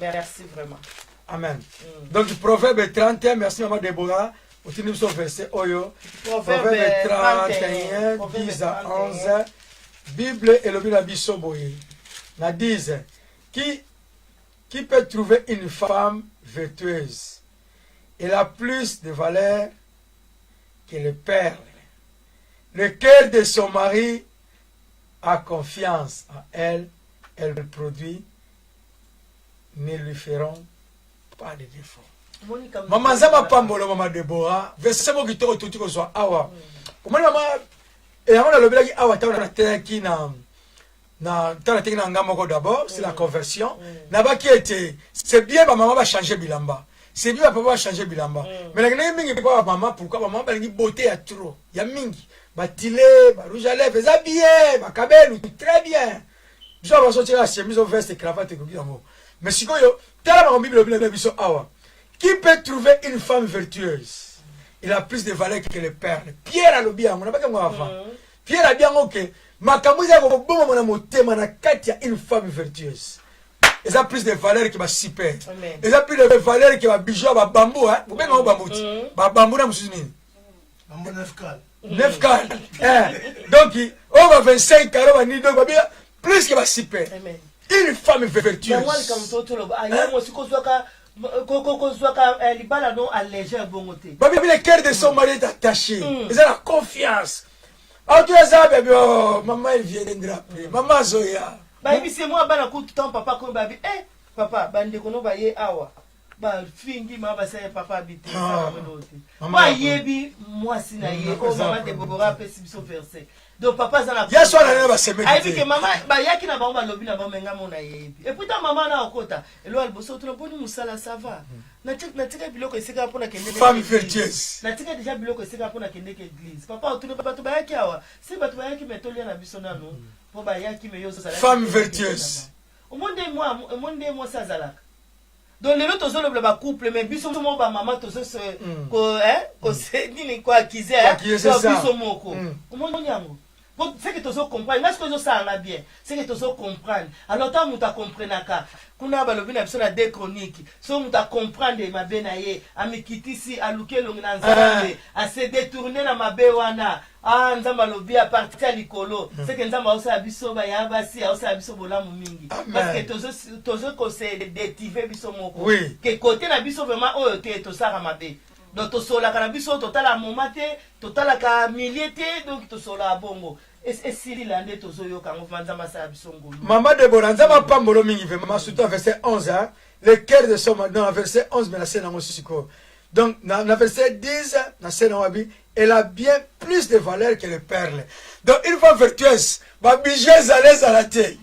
Speaker 2: Merci vraiment.
Speaker 1: Amen. Donc, Proverbe 31, merci maman Déborah. Au niveau verset Oyo. Proverbe 31, 10 à 11. Bible et le Bible boye. Na disent, qui peut trouver une femme vertueuse? Elle a plus de valeur que le perle. Le cœur de son mari a confiance en elle, elle produit, ne lui feront pas de défaut. Maman Zama Pambolo, Maman Deborah, verset mo kitoko tuti ko so awa. Omoni mama et avant le belaki awa ta teki na ta teki na ngamo ko d'abord, c'est la conversion. Na ba qui était c'est bien ba maman va changer bilamba. C'est bien papa va changer bilamba. Mais la mingi pas maman pourquoi maman ba ngi beauté à trop. Ya mingi ba tilé, ba rouge à lèvres, ça bien, ba kabelu très bien. Je vais sortir la chemise au veste et cravate ko biamo. Mais si ko yo tala ma Bible le biso awa. Qui peut trouver une femme vertueuse? Il a plus de valeur que les perles. Pierre a le bien, on n'a pas qu'à moi avant. Pierre a bien ok. Ma camouza ko bon mon motema na katia une femme vertueuse. Ils ont plus de valeur que ma super. Ils ont plus de valeur que ma bijou, ma bambou hein. Vous pouvez bambou. Ma bambou na musuni.
Speaker 3: Bambou 9 cal.
Speaker 1: 9 cal. Donc on va 25 carreaux ni donc plus que ma super. Une femme vertueuse. Le cœur de son mari est attaché. Ils ont la confiance. Ah, tu as ça, bébé. Maman, elle vient de draper. Maman, Zoya.
Speaker 2: C'est moi, papa, papa, awa. Fingi ma ba say papa habité ça ma yebi moi sinaye o maman de Bobora pesi biso verset donc papa za na
Speaker 1: ya so na ba semaine
Speaker 2: ai que maman ba yaki na ba lobi na ba menga mona yebi et pourtant maman na okota elo alboso to poni musala ça va na tika biloko esika pona kende
Speaker 1: femme vertueuse
Speaker 2: na tika déjà biloko esika pona kende ke église papa to ba to ba yaki awa si ba to ba yaki metolia na biso nano po ba yaki me yoso sala
Speaker 1: femme vertueuse
Speaker 2: au monde moi ça zalaka. Donc les autres ont le couple mais biso mo ba maman to se ko ko se nini ko acquiser biso moko omo nyango bon c'est que tu so comprendre mais ce que ça en a bien c'est que tu so comprendre alors tant muta comprenaka kuna ba lobi na biso na deux chroniques so muta comprendre ma benaye amikitisi aluke longa nzambe a se détourner na mabe wana ah nzamba lobi à partir likolo c'est que nzamba osa biso ba ya basi osa biso bolamu mingi parce que tozo ko se détiver biso moko que côté na biso vraiment oyo te to sara mabe donc to sola kana biso totala momate totala ka miliete donc to sola bongo et Cyril ande tozo yo kango nzamba sa biso ngolo
Speaker 1: maman Deborah nzamba pambolo mingi vraiment surtout verset 11 hein le cœur de son dans verset 11 mais la scène en siko donc dans verset 10 la scène en wabi elle a bien plus de valeur que les perles. Donc une femme vertueuse, ma bijou à la tête.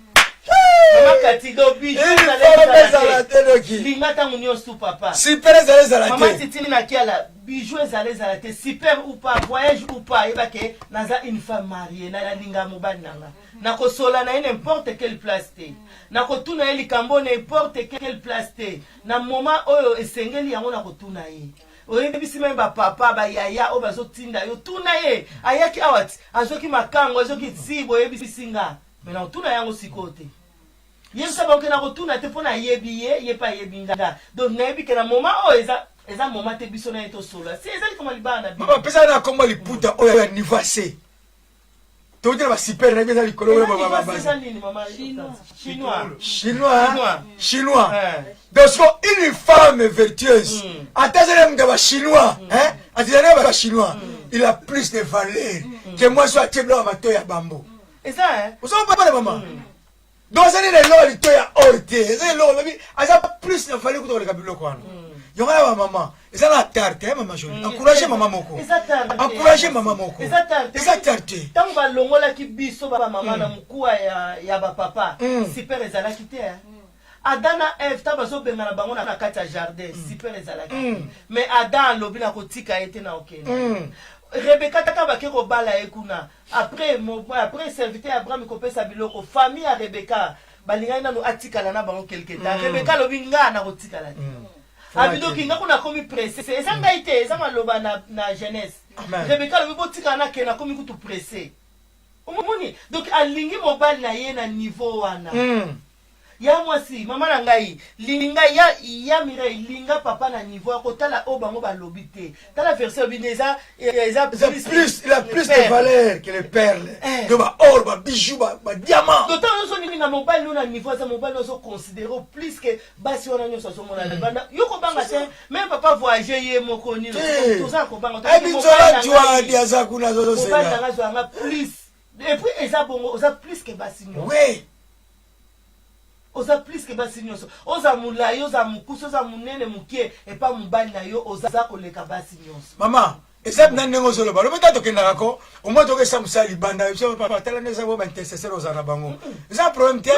Speaker 2: Maman Kati, donc bijou à la tête. Lingata munyo sou papa.
Speaker 1: Super à la tête.
Speaker 2: Maman Titini na kiala, bijou à la tête. Super ou pas, voyage ou pas, et bah que naza une femme mariée, na la linga mobile nanga. Nako sola na n'importe quelle place te. Nako tuna eli kambo n'importe quelle place te. Na moment oyo esengeli yango nako tuna ye. Oyebisi même ba papa ba yaya o bazo tinda yo tuna ye ayaki awati azoki makango azoki tsibo oyebisi singa mais na tuna yango sikote yesa ba okena ko tuna te pona yebi ye pa yebinga donc na yebi ke na moment o eza moment te biso na eto sola si ezali koma libana
Speaker 1: bi papa pesa na komba liputa oyo ya nivase to dire ba super na beza likolo ba chinois donc une femme vertueuse atazele mga ba chinois hein atazele ba chinois il a plus de valeur que moi soit teblo ba to ya bambo
Speaker 2: et ça hein
Speaker 1: vous savez pas maman donc c'est les loli to ya orte c'est lolo mais asa plus de valeur que le kabilo kwa yonga ba maman eza na tarte hein maman jolie encourager maman moko encourager maman moko eza tarte
Speaker 2: tango ba longola ki biso ba maman na mukua ya ba papa super ezala kite hein Adana Eve tabazo benga na bango na kati ya jardin super ezalaki mais Adam lobi na kotika ete na okena Rebecca takaba ke ko bala ekuna après serviteur Abraham ko pesa biloko famille ya Rebecca balinga na no atikala na bango quelque temps Rebecca lobi nga na kotikala abido kinga kuna komi pressé eza ngaite eza maloba na jeunesse Rebecca lobi botika na kena komi kutu pressé omoni donc alingi mobile na ye na niveau wana ya mwasi mama na ngai linga ya mire linga papa na niveau akotala o bango ba lobité tala verset bineza
Speaker 1: plus il a plus de valeur que les perles de ba or ba bijoux ba diamant
Speaker 2: d'autant so ni na mobile no na niveau ça mobile no so considérer plus que basi wana nyo so mona na banda yoko banga te même papa voyager ye moko ni to ça ko banga
Speaker 1: to binzola jwa dia za kuna zo
Speaker 2: so c'est plus Et puis eza bongo oza plus que basi nyonso.
Speaker 1: Oui.
Speaker 2: Oza plus que basi nyonso. Oza mulai, oza mukusi, oza munene mukie et pas mubali na yo oza koleka basi nyonso.
Speaker 1: Maman, eza na nengo zoloba. Lo meta tokenda ko, au moins toke samsa libanda, yo papa tala neza bo intercesseur ozana bango. Eza problème te.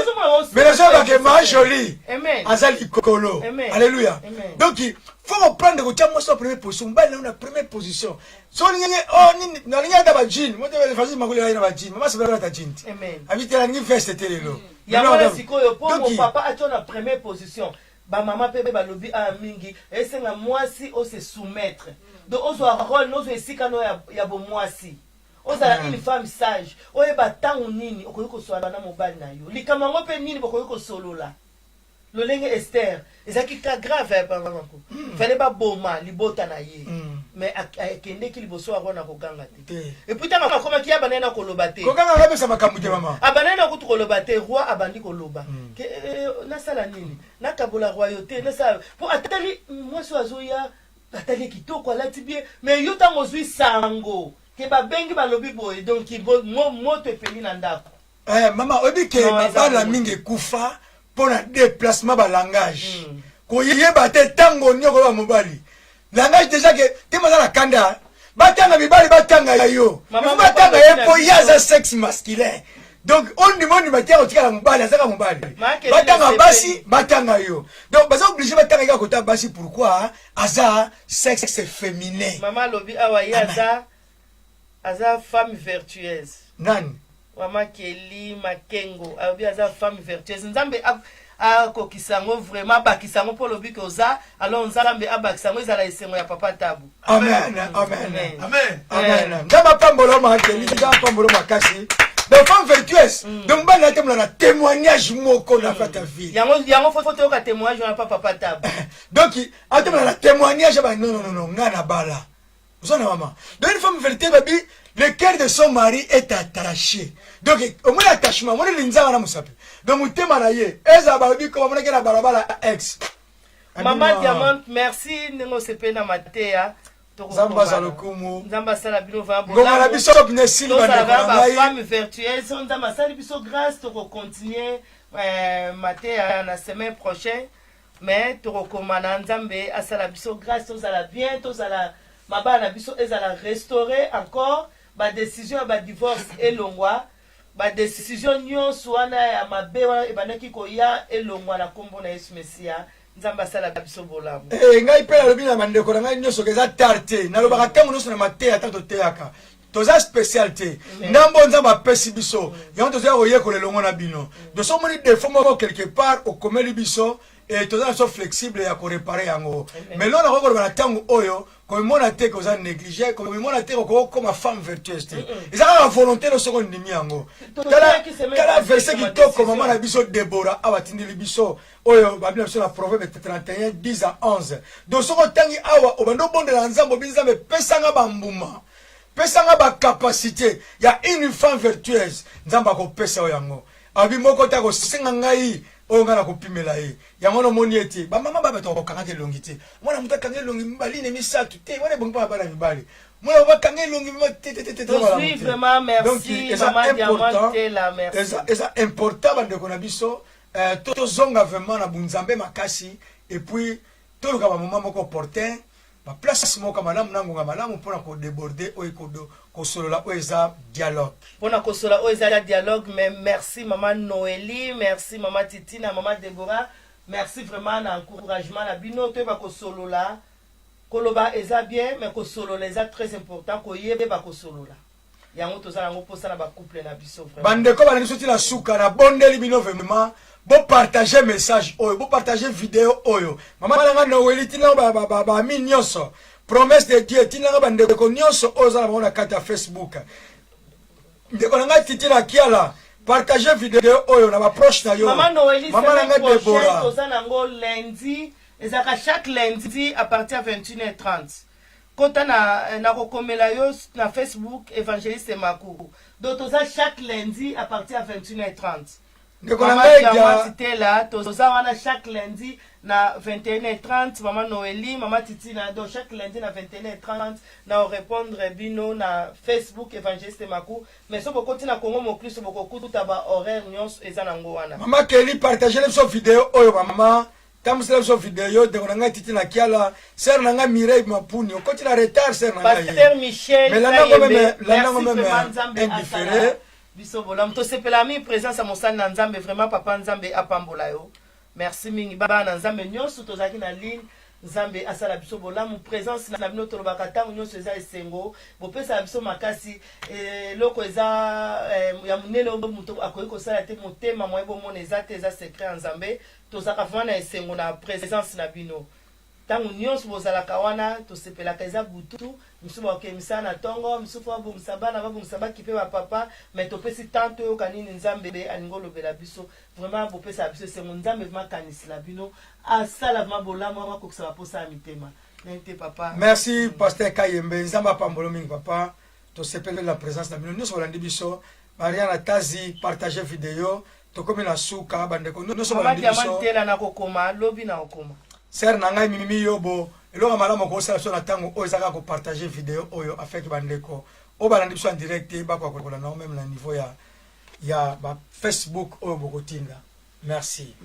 Speaker 1: Mais les gens va que ma jolie.
Speaker 2: Amen.
Speaker 1: Azali kokolo. Alléluia. Donc faut reprendre ko tamo sa première position, mbali na première position. So ni oh ni na linya da ba jean, mo te fazi makuli na ba jean. Mama se bela ta jean.
Speaker 2: Amen.
Speaker 1: Habiter ni veste telelo.
Speaker 2: Ya mwana sikoyo po mon papa a na première position. Ba maman pepe ba lobi a mingi esenga mwasi o se soumettre. Donc on soit rôle nous esika no ya bo mwasi. Ozala une femme sage. Oyeba tangu nini okoyi ko swala na mobali na yo. Likama ngo pe nini bokoyi ko solola. Lolenge Esther, ezaki ka grave pa mamanko. Fallait pas boma libota na ye. Mais akende ki liboso akona ko ganga te. Et puis tanga koma ki abanena ko loba te.
Speaker 1: Ko ganga ngabe sa makambu te maman.
Speaker 2: Abanena ko ko loba te, roi abandi ko loba. Ke na sala nini? Na kabola royauté, na sa pour atali moi so azoya atali kitoko alati bien, mais yo tango zui sango. Ke ba bengi ba lobi boy donc ki mo te peli na ndako.
Speaker 1: Maman, obi ke bana mingi kufa pour un déplacement ba langage. Ko yeba te tango nyoko ba mobali. Langage déjà que te maza la kanda. Batanga bibali batanga yo. Batanga ye po yaza sexe masculin. Donc on demande matière au tika la mobali, azaka mobali. Batanga basi batanga yo. Donc baza obligé batanga ya kota basi pourquoi aza sexe féminin.
Speaker 2: Maman lobi awa aza femme vertueuse.
Speaker 1: Nani?
Speaker 2: Mama Kelly Makengo abi aza femme vertueuse. Nzambe akokisango vraiment bakisango pour lobi koza alors nzambe abakisango ezala esengo ya papa tabu.
Speaker 1: Amen. Ndama pambolo ma Kelly, ndama pambolo makasi. Donc femme vertueuse. Donc bana temla na témoignage moko na fata vie.
Speaker 2: Yango faut ka témoignage na papa tabu.
Speaker 1: Donc atemla na témoignage ba non ngana bala. Vous en avez maman. Donc une femme vertueuse babi le cœur de son mari est attaché. Donc, au moins l'attachement, moi, l'inza na musapi. Donc, mon thème na ye, eza babi comme on a la balabala ex.
Speaker 2: Maman Diamant, merci nengo sepe na matea.
Speaker 1: Zamba zalokumu.
Speaker 2: Zamba sala bino va bon.
Speaker 1: Goma la biso bine silba de
Speaker 2: ngai. Femme vertueuse, on zamba sala biso grâce to continuer matea na semaine prochaine. Mais to rekomana nzambe asala biso grâce to zala bien, to zala mabana biso ezala restaurer encore. Ba décision ba divorce elongwa ba décision nyonso wana ya mabe wana ebanaki koya elongwa na kombo na Yesu Mesia nzamba sala biso bolamu
Speaker 1: ngai pe lobi na mandeko na ngai nyonso keza tarte na lobaka tango nyonso na mateya tato teyaka toza spécialité ndambo nzamba pesi biso yango toza koyekola elongo na bino de so moni défaut moko quelque part okomeli biso et toza so flexible ya ko réparer yango mais lona ko na tango oyo ko mona te ko za négliger ko mona te ko comme femme vertueuse te ezaka la volonté no soko ndimi yango kala verset qui toko maman na biso Déborah abatindeli biso oyo babina biso na proverbe 31 10 à 11 donc soko tangi awa obando bondela nzambo binzambe pesanga bambuma pesanga ba capacité ya une femme vertueuse nzamba ko pesa yango abi moko ta ko singa ngai oyo ngana kopimela ye yango no moni ete ba mama ba beto ko kanga longi te mwana muta kanga longi mbali ne misatu te wana bongo ba bana mibali mwana ba kanga longi te
Speaker 2: oui vraiment merci maman Diamant la merci
Speaker 1: eza important bande ko na biso to zonga vraiment na bunzambe makasi et puis to luka ba mama moko opportun ba place moko malamu nango malamu pona ko déborder oyo ko solola oeza dialogue.
Speaker 2: Pona ko solola oeza dialogue mais merci maman Noélie, merci maman Titina, maman Déborah, merci vraiment na encouragement na bino to ba ko solola. Koloba eza bien mais ko solola eza très important ko yebe ba ko solola. Yango to za ngo posa na ba couple na biso vraiment.
Speaker 1: Bande ko ba ni soti la suka na bondeli bino vraiment. Bon partager message oyo, bon partager vidéo oyo. Maman nanga Noélie tina ba mi nyonso. Promesse de Dieu tina ba ndeko nyonso oza na kata Facebook. Ndeko nanga titila kiala partager vidéo oyo na ba proche na yo.
Speaker 2: Maman Noélie
Speaker 1: maman nanga Déborah.
Speaker 2: Oza nango lundi, ezaka chaque lundi à partir de 21h30. Kota na kokomela yo na Facebook Évangéliste Makuru. Donc oza chaque lundi à partir de 21h30. Maman Diamant là, toza wana chaque lundi na 21h30 maman Noélie maman Titi na donc chaque lundi na 21h30 na répondre bino na Facebook évangéliste Maku mais so bokoti na Congo mo Christ bokokuta ba horaire nyonso eza nango wana
Speaker 1: maman Kelly partager les vidéo oyo maman tamusela so vidéo de nanga Titi na kiala ser nanga Mireille Mapuni okoti na retard ser nanga
Speaker 2: Pasteur Michel
Speaker 1: mais la nango même indifférent
Speaker 2: biso bolam to sepela mi présence à mosali na Nzambe vraiment papa Nzambe apambola yo merci mingi baba na Nzambe nyonso tozaki na ligne Nzambe asala biso bolamu présence na bino tolobaka tango nyonso eza esengo bopesa biso makasi loko eza ya munene obo muto akoki kosala te motema moye bomona eza te eza secret ya Nzambe tozaka vraiment na esengo na présence na bino tango nyonso bozalaka wana tosepelaka eza butu misusu bakemisa na tongo misusu babomisa bana babomisa bakipe bapapa mais topesi tanto oyoka nini Nzambe alingi olobela biso vraiment bopesa biso esengo Nzambe vraiment kanisila bino asala vraiment bolamu bakokisa baposa ya mitema nete papa
Speaker 1: merci pasteur Kayembe Nzambe apambolo mingi papa tosepele la présence na bino nyonso bolandi biso Mariana Tazi partager vidéo tokomi na suka bandeko nyonso bolandi biso
Speaker 2: tela na kokoma lobi na okoma
Speaker 1: ser nanga mimi yobo elonga malamu ko sala so na tango oyo zaka ko partager vidéo oyo afeki bandeko o balandi biso en direct ba kwa kola na même na niveau ya ba Facebook oyo bokotinga merci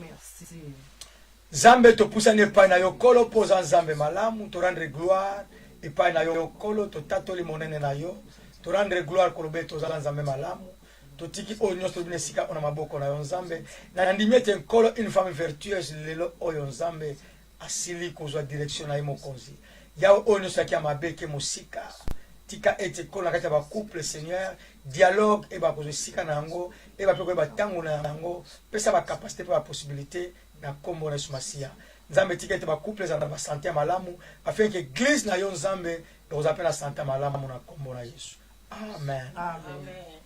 Speaker 1: Zambe to pusane pa na yokolo poza Zambe malamu to rendre gloire et pa na yokolo to tatoli monene na yo to rendre gloire ko lobeto za Zambe malamu to tiki o nyonso bine sika ona maboko na yo Nzambe na ndimete nkolo une femme vertueuse lelo oyo Nzambe asili kozwa direction na ye mokonzi yawe oyo nyonso yaki ya mabe ke mosika tika ete kola kati ya bacouple Seigneur dialogue e bakozwa esika na yango e bape koyeba ntango na yango pesa bacapacité mpe bapossibilité na kombo na Yesu Masiya Nzambe tika ete bacouple ezala na basante ya malamu afin ke église na yo Nzambe ekozala mpe na sante ya malamu na kombo na Yesu amen.
Speaker 2: Amen.